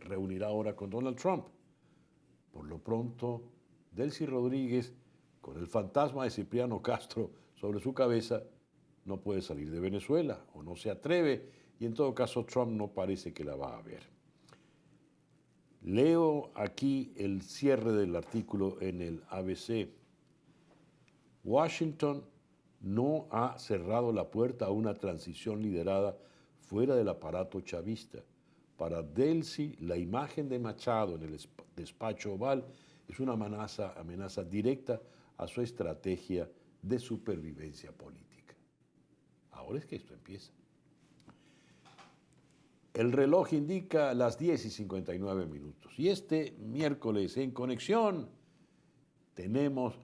reunirá ahora con Donald Trump. Por lo pronto, Delcy Rodríguez, con el fantasma de Cipriano Castro sobre su cabeza, no puede salir de Venezuela o no se atreve, y en todo caso Trump no parece que la va a ver. Leo aquí el cierre del artículo en el ABC. Washington no ha cerrado la puerta a una transición liderada fuera del aparato chavista. Para Delcy, la imagen de Machado en el despacho Oval es una amenaza directa a su estrategia de supervivencia política. Ahora es que esto empieza. El reloj indica las 10:59. Y este miércoles en Conexión tenemos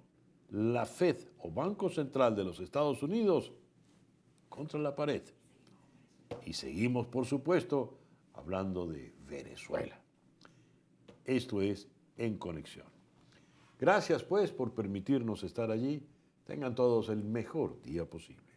la Fed o Banco Central de los Estados Unidos contra la pared. Y seguimos, por supuesto, hablando de Venezuela. Esto es En Conexión. Gracias, pues, por permitirnos estar allí. Tengan todos el mejor día posible.